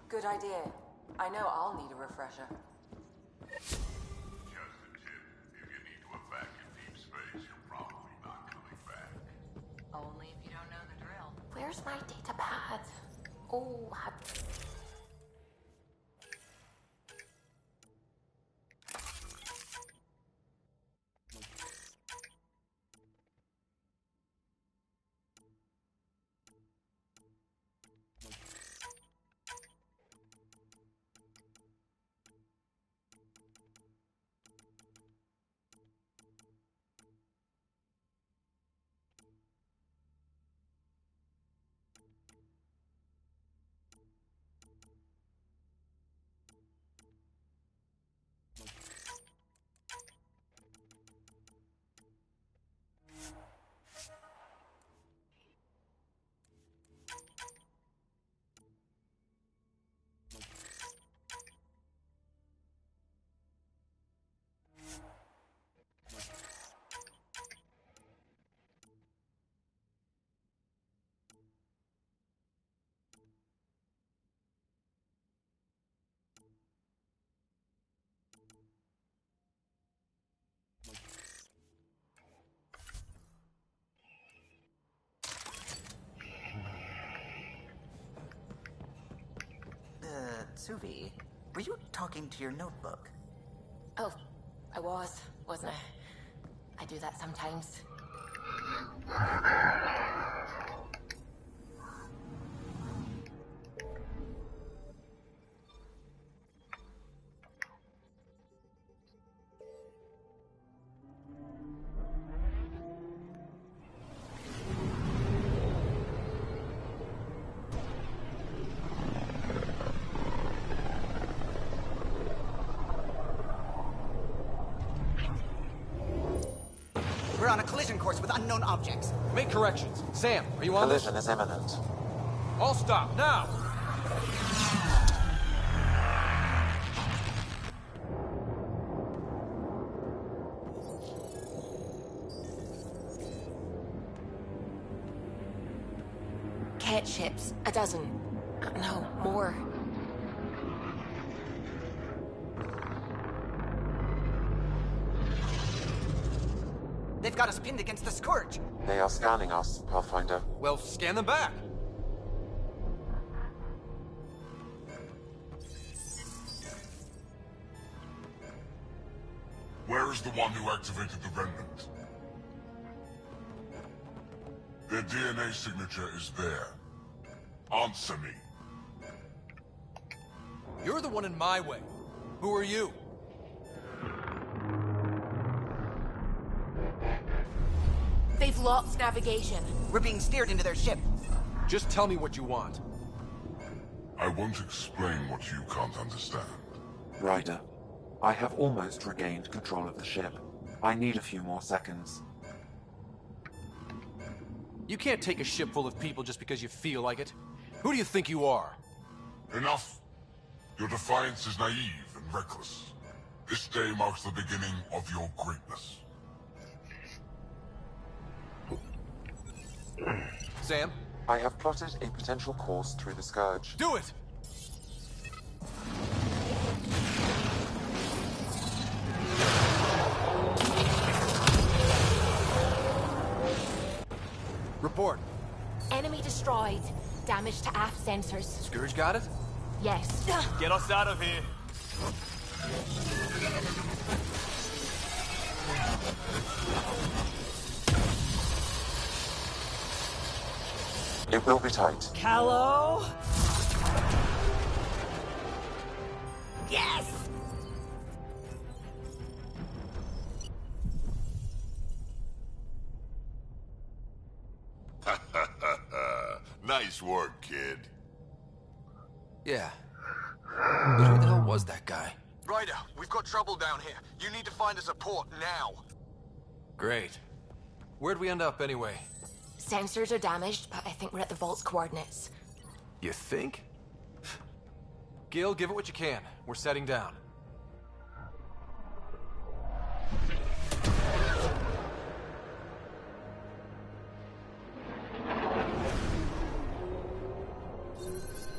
Good idea. I know I'll need a refresher. Just a tip. If you need to evacuate deep space, you're probably not coming back. Only if you don't know the drill. Where's my data pad? Oh, Suvi, were you talking to your notebook? Oh, I wasn't I? I do that sometimes. We're on a collision course with unknown objects. Make corrections. Sam, are you on this? Collision is imminent. All stop, now! Cat ships. A dozen. No, more. They've got us pinned against the Scourge. They are scanning us, Pathfinder. Well, scan them back. Where is the one who activated the remnant? Their DNA signature is there. Answer me. You're the one in my way. Who are you? They've lost navigation. We're being steered into their ship. Just tell me what you want. I won't explain what you can't understand. Ryder, I have almost regained control of the ship. I need a few more seconds. You can't take a ship full of people just because you feel like it. Who do you think you are? Enough! Your defiance is naive and reckless. This day marks the beginning of your greatness. Sam? I have plotted a potential course through the Scourge. Do it! Report. Enemy destroyed. Damage to aft sensors. Scourge got it? Yes. Get us out of here. It will be tight. Callow? Yes! Nice work, kid. Yeah. But who the hell was that guy? Ryder, we've got trouble down here. You need to find us a port now. Great. Where'd we end up anyway? Sensors are damaged, but I think we're at the vault's coordinates. You think? Gil, give it what you can. We're setting down.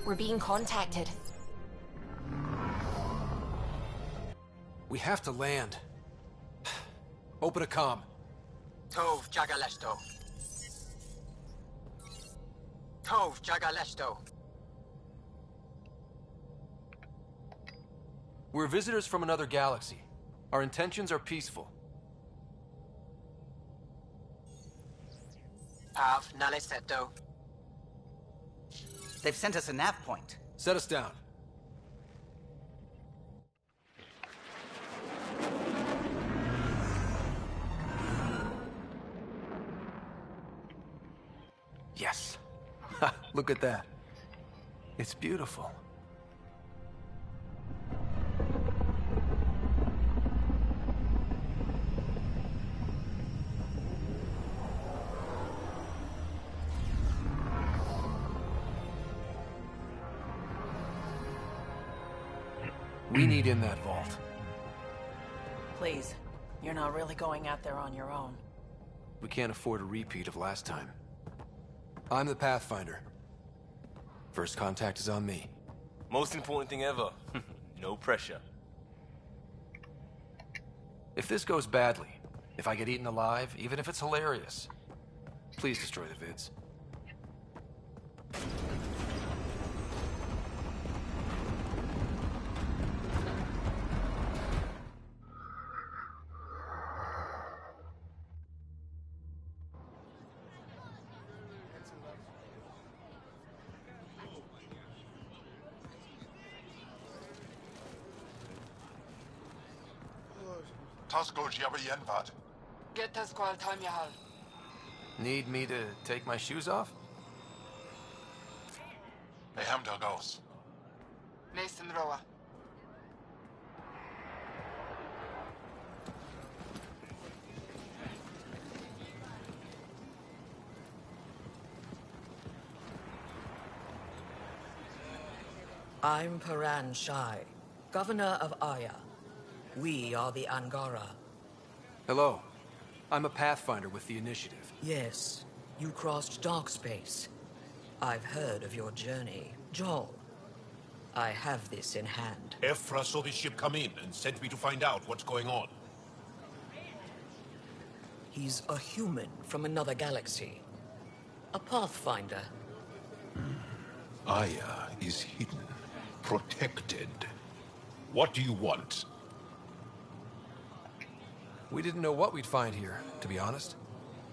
We're being contacted. We have to land. Open a comm. Tov Jagaleshto. Tov Jagaleshto. We're visitors from another galaxy. Our intentions are peaceful. Av Naleseto. They've sent us a nav point. Set us down. Yes. Ha, look at that. It's beautiful. We need in that vault. Please, you're not really going out there on your own. We can't afford a repeat of last time. I'm the Pathfinder. First contact is on me. Most important thing ever. No pressure. If this goes badly, if I get eaten alive, even if it's hilarious, please destroy the vids. Get us qual time yahal. Need me to take my shoes off? Nehamda goes. Nathan Roa. I'm Paran Shai, Governor of Aya. We are the Angara. Hello. I'm a Pathfinder with the Initiative. Yes, you crossed dark space. I've heard of your journey. Joel, I have this in hand. Ephra saw this ship come in and sent me to find out what's going on. He's a human from another galaxy. A Pathfinder. Aya is hidden, protected. What do you want? We didn't know what we'd find here, to be honest.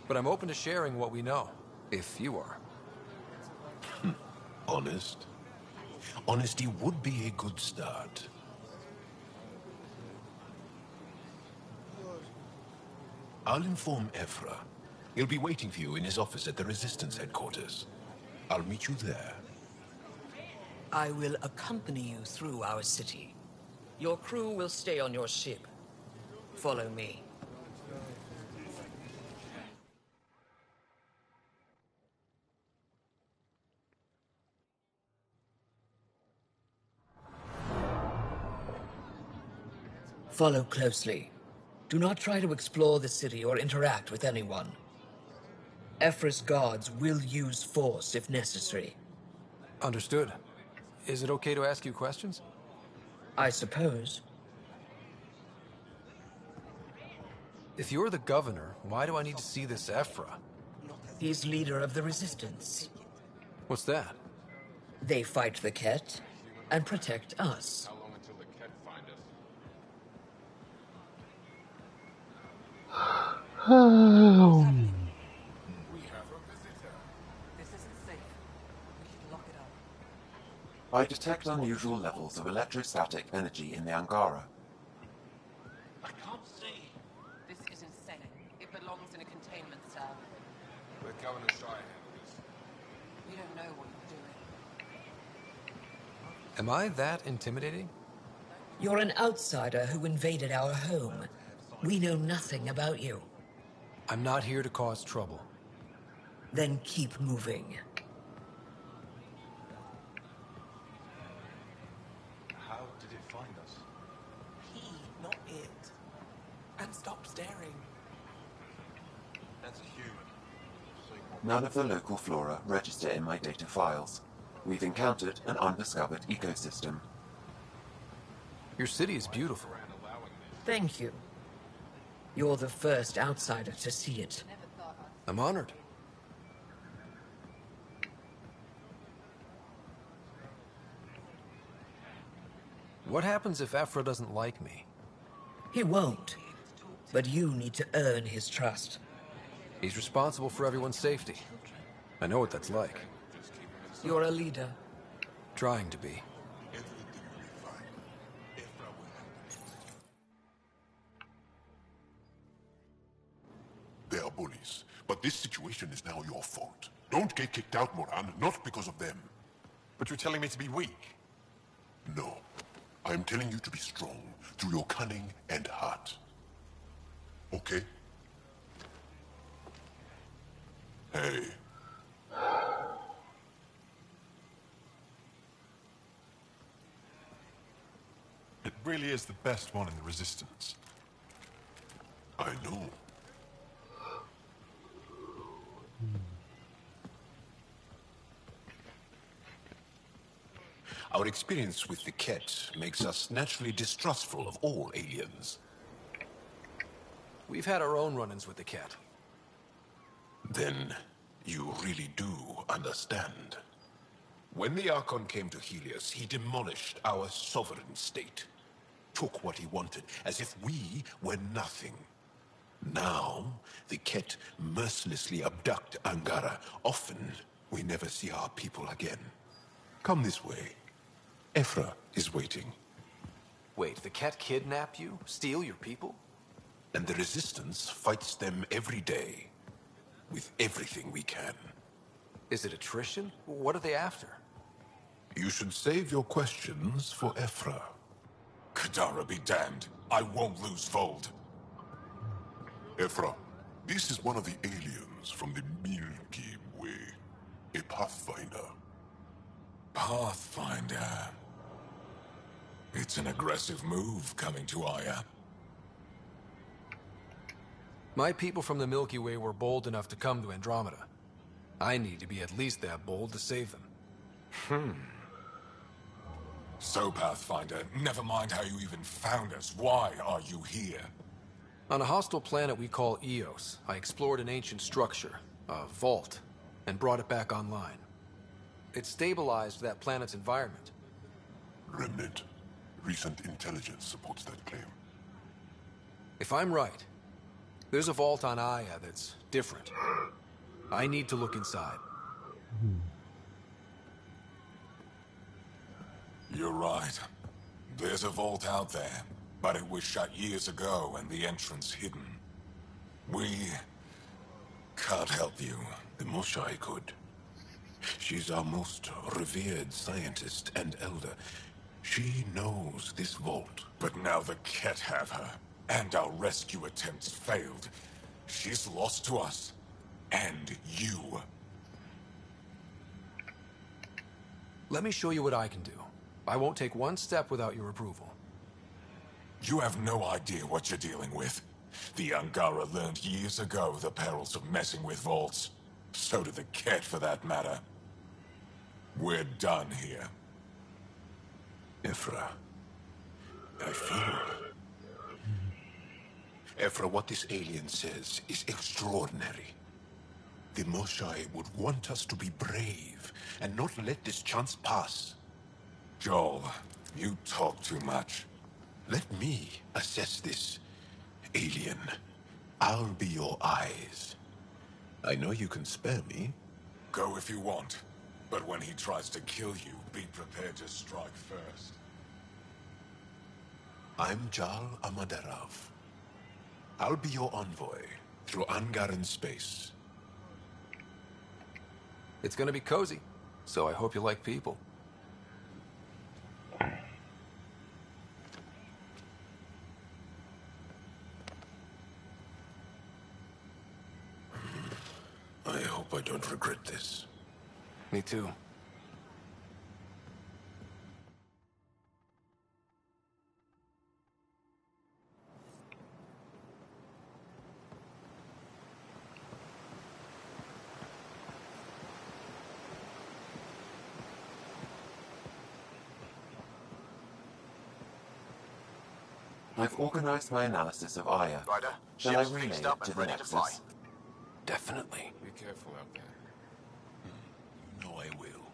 But I'm open to sharing what we know, if you are. Honest? Honesty would be a good start. I'll inform Ephra. He'll be waiting for you in his office at the Resistance headquarters. I'll meet you there. I will accompany you through our city. Your crew will stay on your ship. Follow me. Follow closely. Do not try to explore the city or interact with anyone. Ephra's guards will use force if necessary. Understood. Is it okay to ask you questions? I suppose. If you're the governor, why do I need to see this Ephra? He's leader of the Resistance. What's that? They fight the Ket and protect us. How long until the Ket find us? We have a visitor. This isn't safe. We should lock it up. I detect unusual levels of electrostatic energy in the Angara. I can't see. This isn't safe. It belongs in a containment cell. The Governor Shire handled this. You don't know what you're doing. Am I that intimidating? You're an outsider who invaded our home. We know nothing about you. I'm not here to cause trouble. Then keep moving. How did it find us? He, not it. And stop staring. That's a human. None of the local flora register in my data files. We've encountered an undiscovered ecosystem. Your city is beautiful. Thank you. You're the first outsider to see it. I'm honored. What happens if Ephra doesn't like me? He won't. But you need to earn his trust. He's responsible for everyone's safety. I know what that's like. You're a leader. Trying to be. They are bullies, but this situation is now your fault. Don't get kicked out, Moran, not because of them. But you're telling me to be weak? No. I'm telling you to be strong through your cunning and heart. Okay? Hey. It really is the best one in the Resistance. I know. Our experience with the Ket makes us naturally distrustful of all aliens. We've had our own run-ins with the Ket. Then you really do understand. When the Archon came to Helios, he demolished our sovereign state. Took what he wanted, as if we were nothing. Now, the Ket mercilessly abduct Angara. Often, we never see our people again. Come this way. Ephra is waiting. Wait, the Ket kidnap you? Steal your people? And the Resistance fights them every day. With everything we can. Is it attrition? What are they after? You should save your questions for Ephra. Kadara be damned. I won't lose Vold. Ephra, this is one of the aliens from the Milky Way. A Pathfinder. Pathfinder. It's an aggressive move coming to Aya. My people from the Milky Way were bold enough to come to Andromeda. I need to be at least that bold to save them. So, Pathfinder, never mind how you even found us. Why are you here? On a hostile planet we call Eos, I explored an ancient structure, a vault, and brought it back online. It stabilized that planet's environment. Remnant. Recent intelligence supports that claim. If I'm right, there's a vault on Aya that's different. I need to look inside. You're right. There's a vault out there, but it was shut years ago and the entrance hidden. We can't help you. The Moshai could. She's our most revered scientist and elder. She knows this vault. But now the Ket have her, and our rescue attempts failed. She's lost to us, and you. Let me show you what I can do. I won't take one step without your approval. You have no idea what you're dealing with. The Angara learned years ago the perils of messing with vaults. So did the Ket, for that matter. We're done here. Ephra, I feel... Ephra, what this alien says is extraordinary. The Moshai would want us to be brave and not let this chance pass. Joel, you talk too much. Let me assess this, alien. I'll be your eyes. I know you can spare me. Go if you want. But when he tries to kill you, be prepared to strike first. I'm Jal Amaderov. I'll be your envoy through Angaran space. It's gonna be cozy, so I hope you like people. I hope I don't regret this. Me too. I've organized my analysis of Aya. Ryder, Shall I ship's rename fixed it up to and the ready to fly. Nexus? Definitely. Be careful out there. You know I will.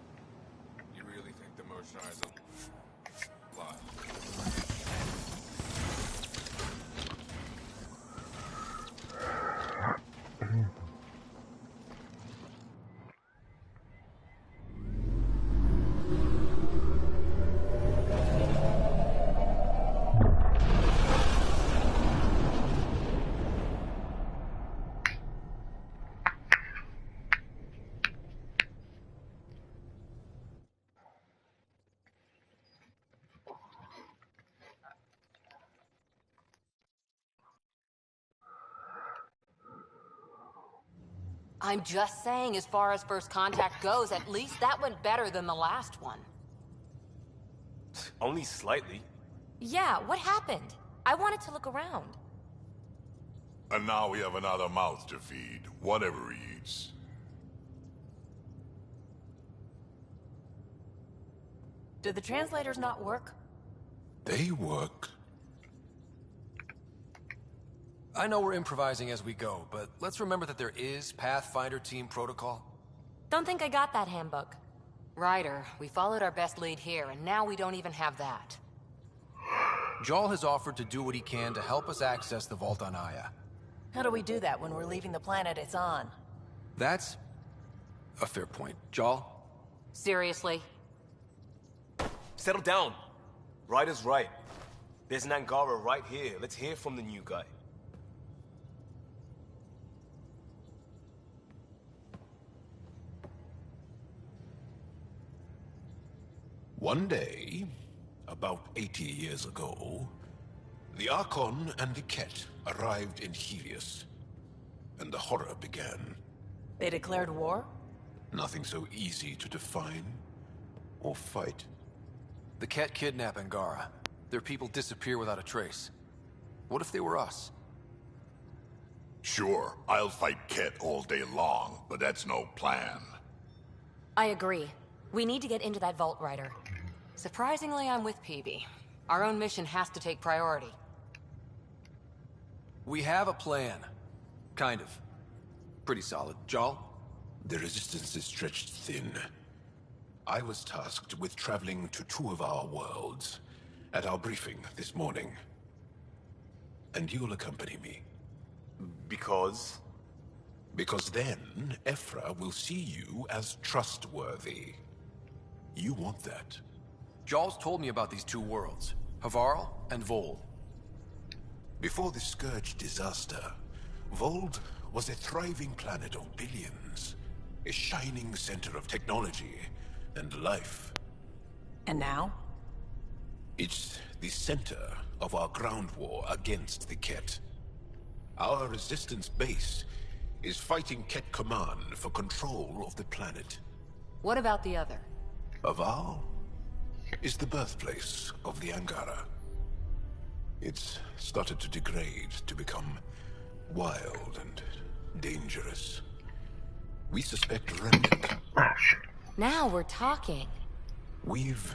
You really think the Moshai's a lie? I'm just saying, as far as first contact goes, at least that went better than the last one. Only slightly. Yeah, what happened? I wanted to look around. And now we have another mouth to feed, whatever he eats. Did the translators not work? They work. I know we're improvising as we go, but let's remember that there is Pathfinder team protocol. Don't think I got that handbook. Ryder, we followed our best lead here, and now we don't even have that. Jal has offered to do what he can to help us access the vault on Aya. How do we do that when we're leaving the planet it's on? That's a fair point. Jal? Seriously? Settle down. Ryder's right. There's an Angara right here. Let's hear from the new guy. One day, about 80 years ago, the Archon and the Ket arrived in Helios, and the horror began. They declared war? Nothing so easy to define or fight. The Ket kidnap Angara. Their people disappear without a trace. What if they were us? Sure, I'll fight Ket all day long, but that's no plan. I agree. We need to get into that vault, Ryder. Surprisingly, I'm with PB. Our own mission has to take priority. We have a plan. Kind of. Pretty solid. Jal? The resistance is stretched thin. I was tasked with traveling to two of our worlds at our briefing this morning. And you'll accompany me. Because? Because then, Ephra will see you as trustworthy. You want that. Jarl's told me about these two worlds, Havarl and Vold. Before the Scourge disaster, Vold was a thriving planet of billions. A shining center of technology and life. And now? It's the center of our ground war against the Ket. Our resistance base is fighting Ket Command for control of the planet. What about the other? Havarl is the birthplace of the Angara. It's started to degrade, to become wild and dangerous. We suspect remnant. Now we're talking. We've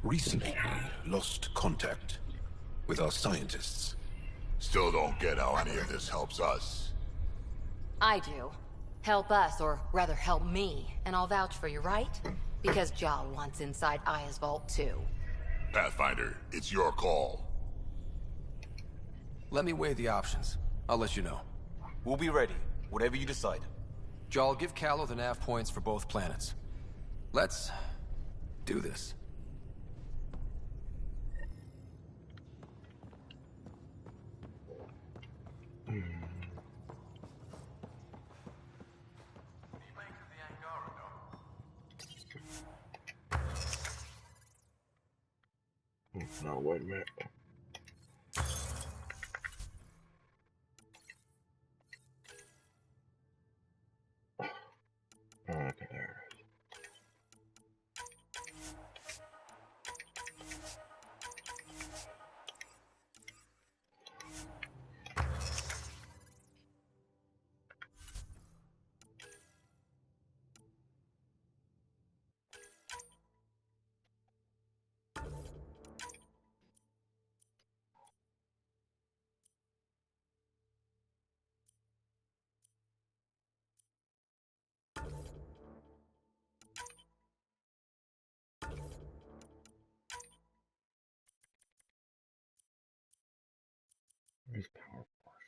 recently lost contact with our scientists. Still don't get how any of this helps us. I do. Help us, or rather help me, and I'll vouch for you, right? Because Jarl wants inside Aya's vault too. Pathfinder, it's your call. Let me weigh the options. I'll let you know. We'll be ready, whatever you decide. Jarl, give Callow the nav points for both planets. Let's do this. No, wait a minute. Okay, there it is. Where's power force?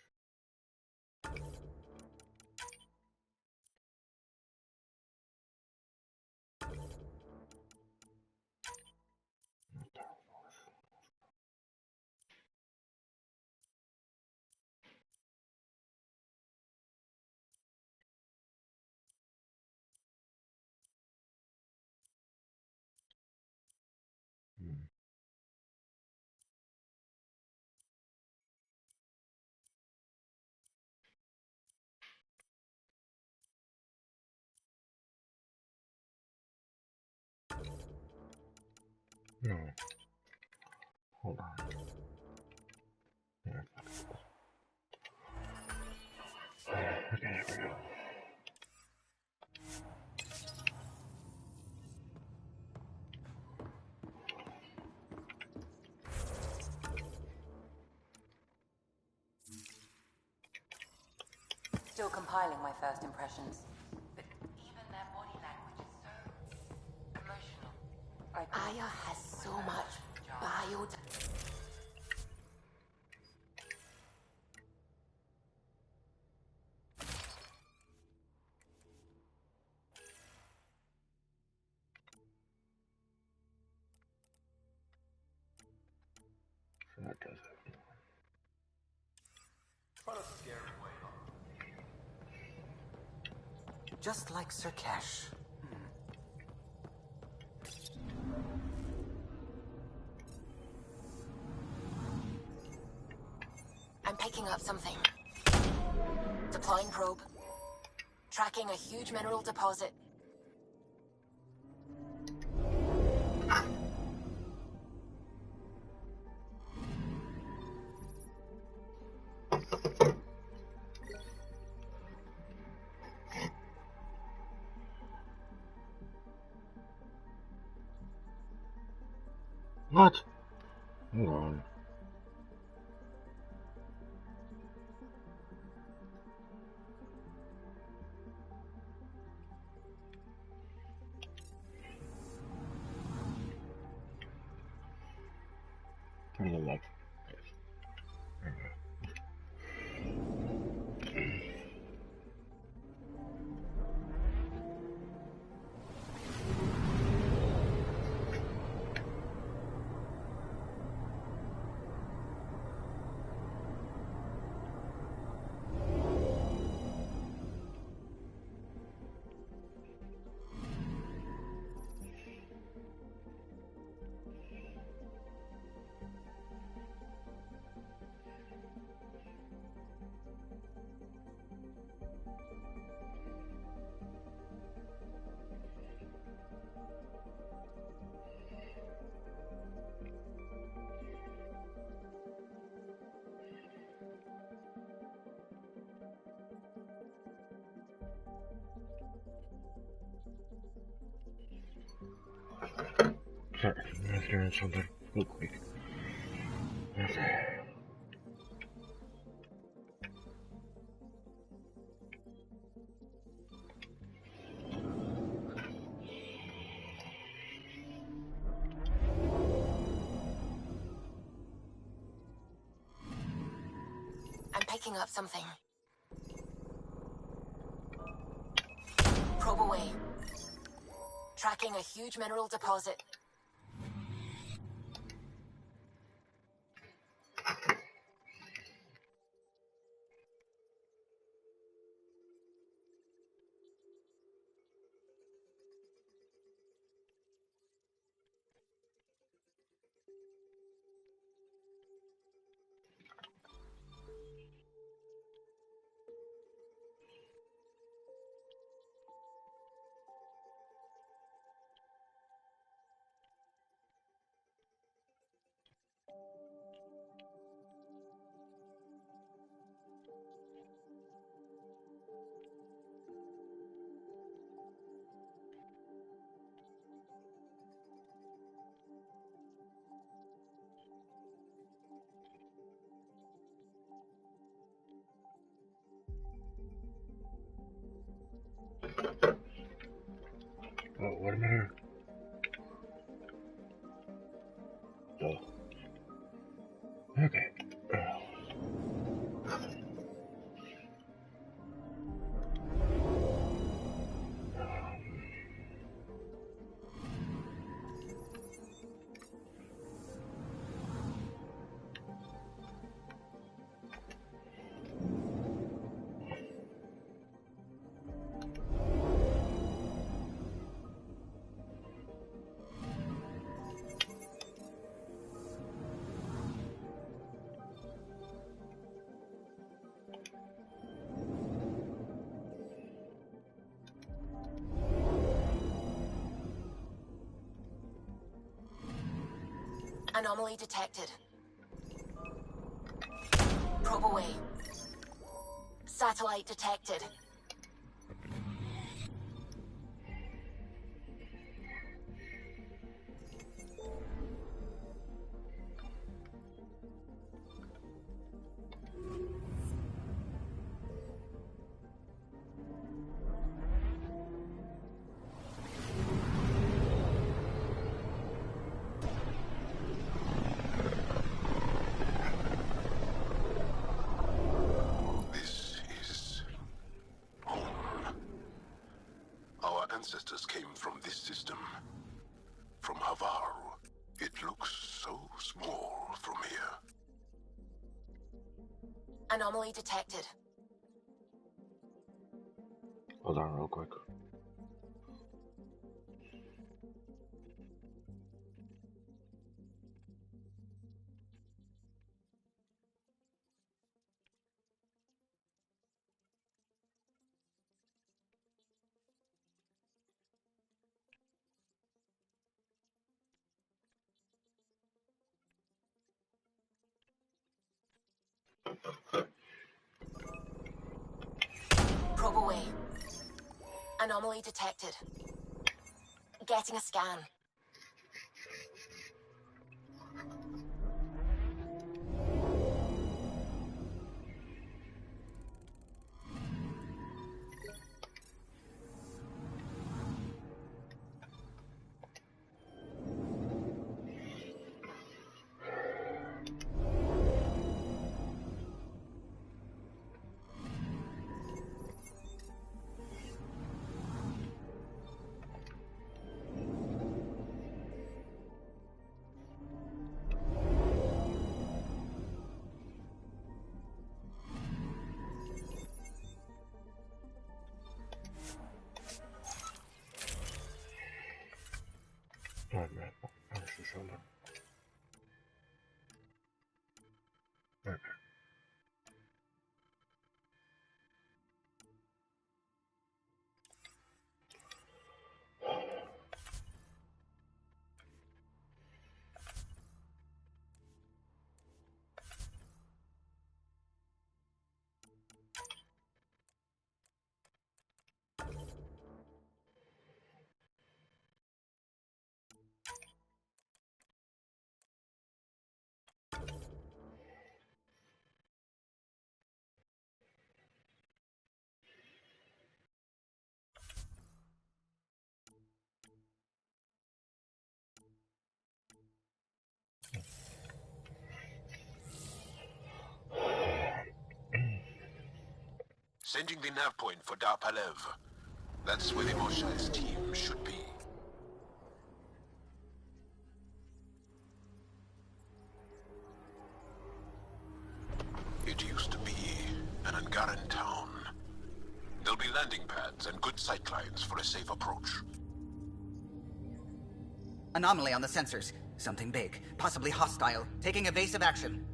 No. Hold on. Okay, there we go. Still compiling my first impressions. But even their body language is so emotional. Aya has so much bio. So that does it. What a scary way, just like Sirkesh. I'm picking up something. Deploying probe. Tracking a huge mineral deposit. What? Hold on. Turn the left. Sorry, I was doing something real quick. Okay. I'm picking up something. Probe away. Tracking a huge mineral deposit. Oh, wait a minute. Oh. Okay. Anomaly detected. Probe away. Satellite detected. This is home. Our ancestors came from this system. From Havaru. It looks so small from here. Anomaly detected. Hold on real quick. Probe away. Anomaly detected. Getting a scan. Wait a minute. I see something. Okay. Sending the nav point for Dar Palev. That's where the Mosha's team should be. It used to be an Angaran town. There'll be landing pads and good sightlines for a safe approach. Anomaly on the sensors. Something big, possibly hostile, taking evasive action.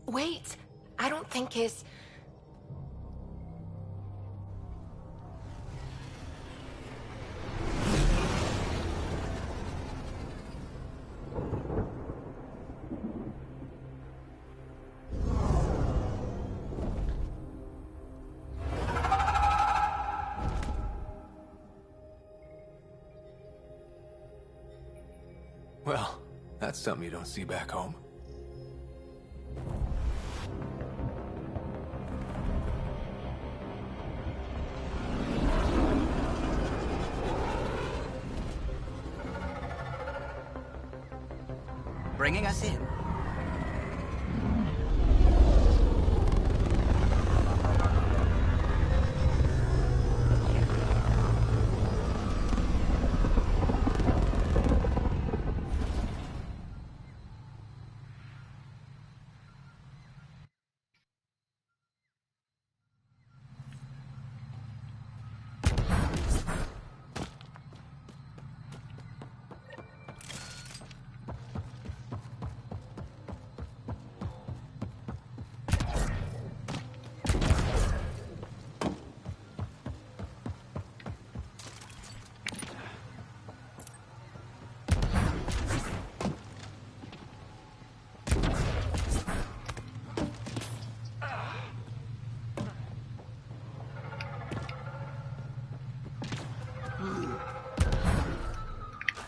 Wait, I don't think his... Well, that's something you don't see back home. Bringing us in.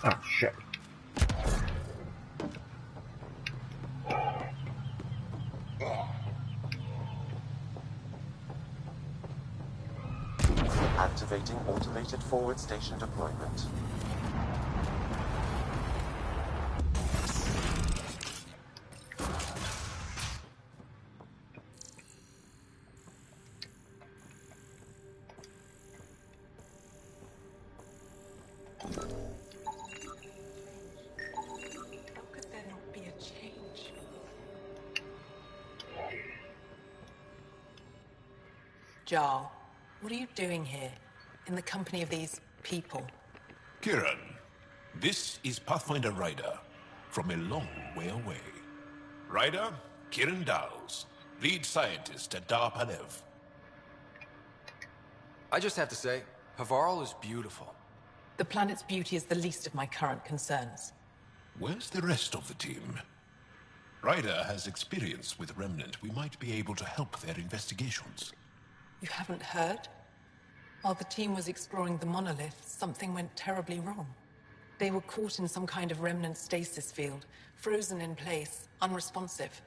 Oh, shit. Activating automated forward station deployment. Jarl, what are you doing here, in the company of these people? Kiran, this is Pathfinder Ryder, from a long way away. Ryder, Kiran Dawes, lead scientist at Dar Palev. I just have to say, Havarl is beautiful. The planet's beauty is the least of my current concerns. Where's the rest of the team? Ryder has experience with Remnant. We might be able to help their investigations. You haven't heard? While the team was exploring the monolith, something went terribly wrong. They were caught in some kind of remnant stasis field, frozen in place, unresponsive.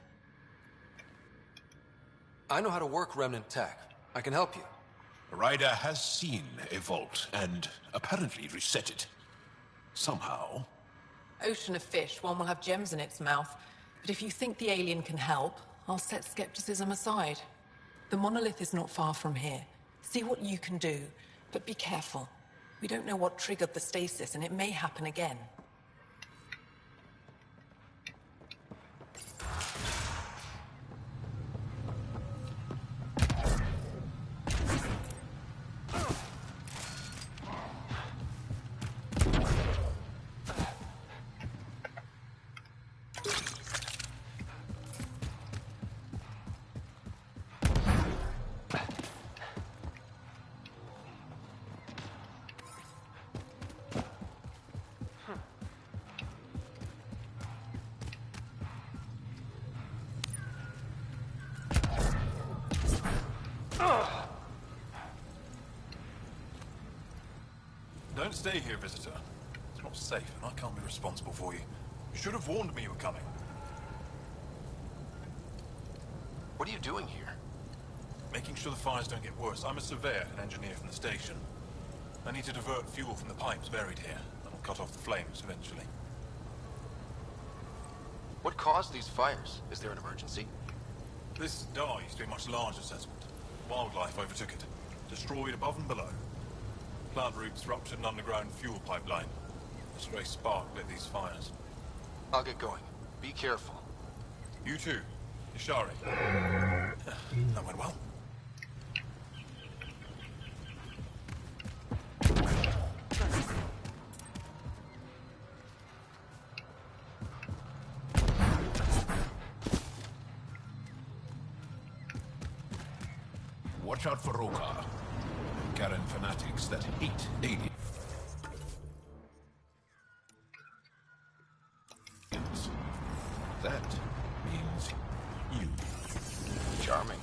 I know how to work remnant tech. I can help you. Ryder has seen a vault and apparently reset it. Somehow. Ocean of fish, one will have gems in its mouth. But if you think the alien can help, I'll set skepticism aside. The monolith is not far from here. See what you can do, but be careful. We don't know what triggered the stasis, and it may happen again. Don't stay here, visitor. It's not safe, and I can't be responsible for you. You should have warned me you were coming. What are you doing here? Making sure the fires don't get worse. I'm a surveyor and engineer from the station. I need to divert fuel from the pipes buried here. That'll cut off the flames eventually. What caused these fires? Is there an emergency? This dye used to be a much larger settlement. Wildlife overtook it, destroyed above and below. Plant roots ruptured an underground fuel pipeline. A stray spark lit these fires. I'll get going. Be careful. You too. Ishari. That went well. Watch out for Rokar. Garen fanatics that hate aliens. That means you. Charming.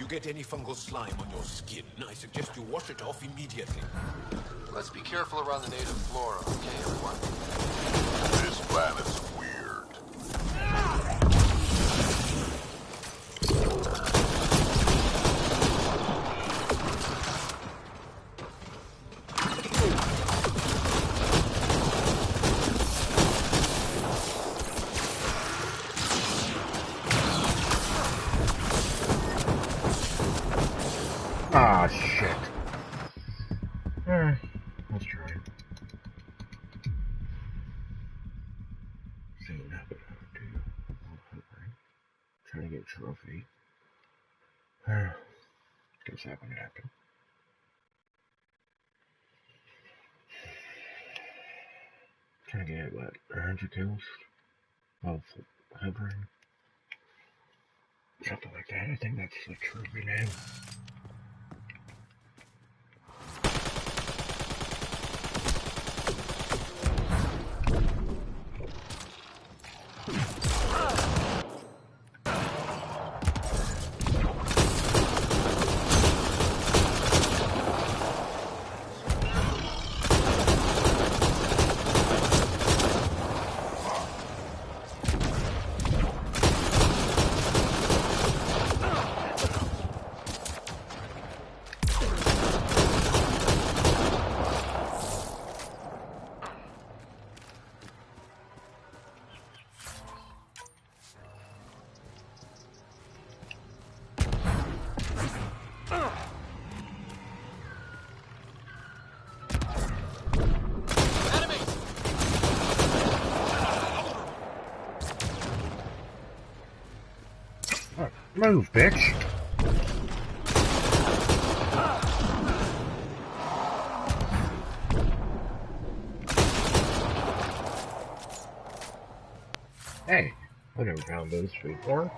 Get any fungal slime on your skin, I suggest you wash it off immediately. Let's be careful around the native flora, okay, everyone? This planet's weird. Ah, shit. Let's try. So now what do hovering. Trying to get a trophy. Guess that wouldn't happen. Trying to get what, 100 kills? While hovering. Something like that. I think that's the trophy name. Move, bitch! Hey, I never found those before.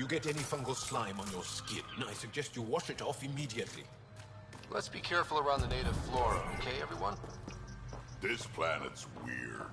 Get any fungal slime on your skin, I suggest you wash it off immediately. Let's be careful around the native flora, okay, everyone? This planet's weird.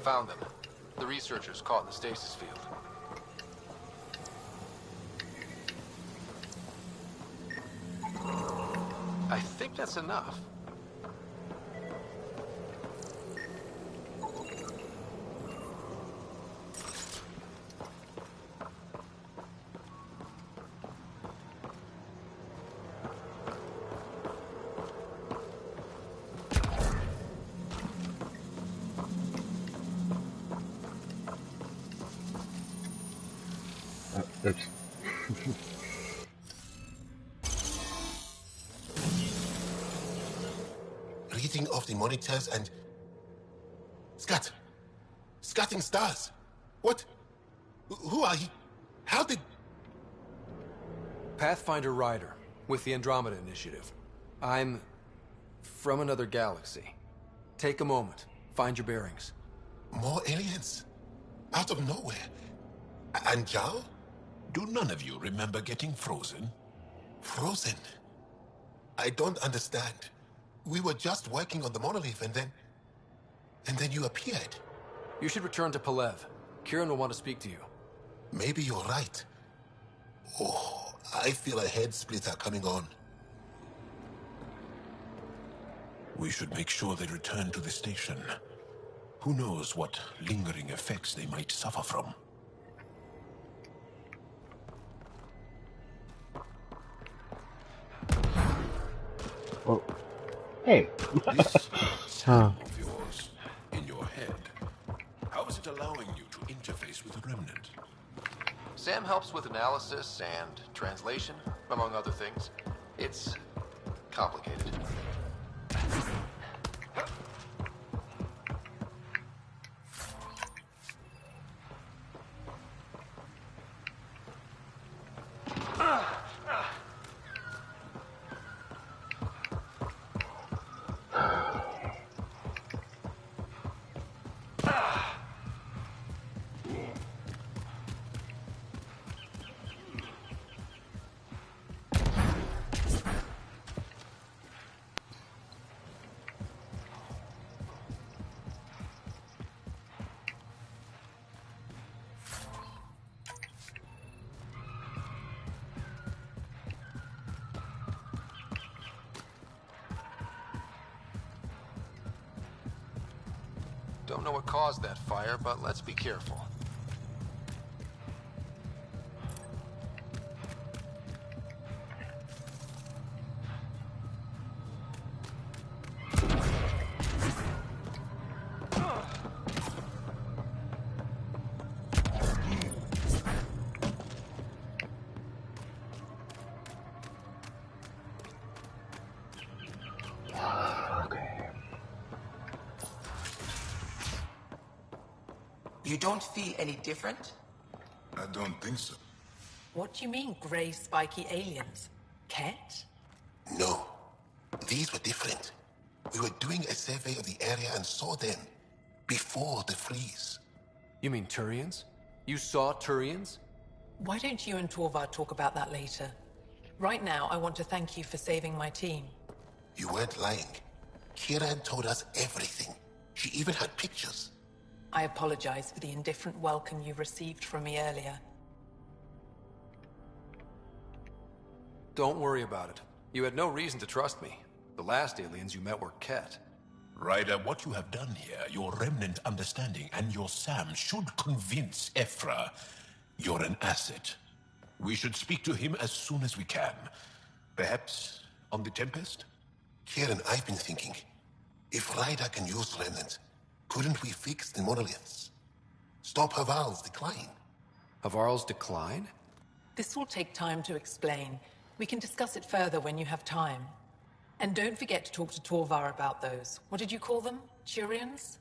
Found them. The researchers caught in the stasis field. I think that's enough. Oops. Reading off the monitors and... Scatting stars. What? Who are you? How did... Pathfinder Ryder, with the Andromeda Initiative. I'm from another galaxy. Take a moment. Find your bearings. More aliens? Out of nowhere? And Zhao? Do none of you remember getting frozen? Frozen? I don't understand. We were just working on the monolith and then you appeared. You should return to Pelev. Kieran will want to speak to you. Maybe you're right. Oh, I feel a head splitter coming on. We should make sure they return to the station. Who knows what lingering effects they might suffer from. Oh. Hey. This Sam of yours, in your head, how is it allowing you to interface with the Remnant? Sam helps with analysis and translation, among other things. It's complicated. Don't know what caused that fire, but let's be careful. You don't feel any different? I don't think so. What do you mean, grey, spiky aliens? Ket? No. These were different. We were doing a survey of the area and saw them before the freeze. You mean Turians? You saw Turians? Why don't you and Torvar talk about that later? Right now, I want to thank you for saving my team. You weren't lying. Kieran told us everything. She even had pictures. I apologize for the indifferent welcome you received from me earlier. Don't worry about it. You had no reason to trust me. The last aliens you met were Ket. Ryder, what you have done here, your remnant understanding and your Sam should convince Ephra you're an asset. We should speak to him as soon as we can. Perhaps on the Tempest? Kieran, I've been thinking. If Ryder can use remnant, couldn't we fix the monoliths? Stop Haval's decline? Havarl's decline? This will take time to explain. We can discuss it further when you have time. And don't forget to talk to Torvar about those. What did you call them? Turians?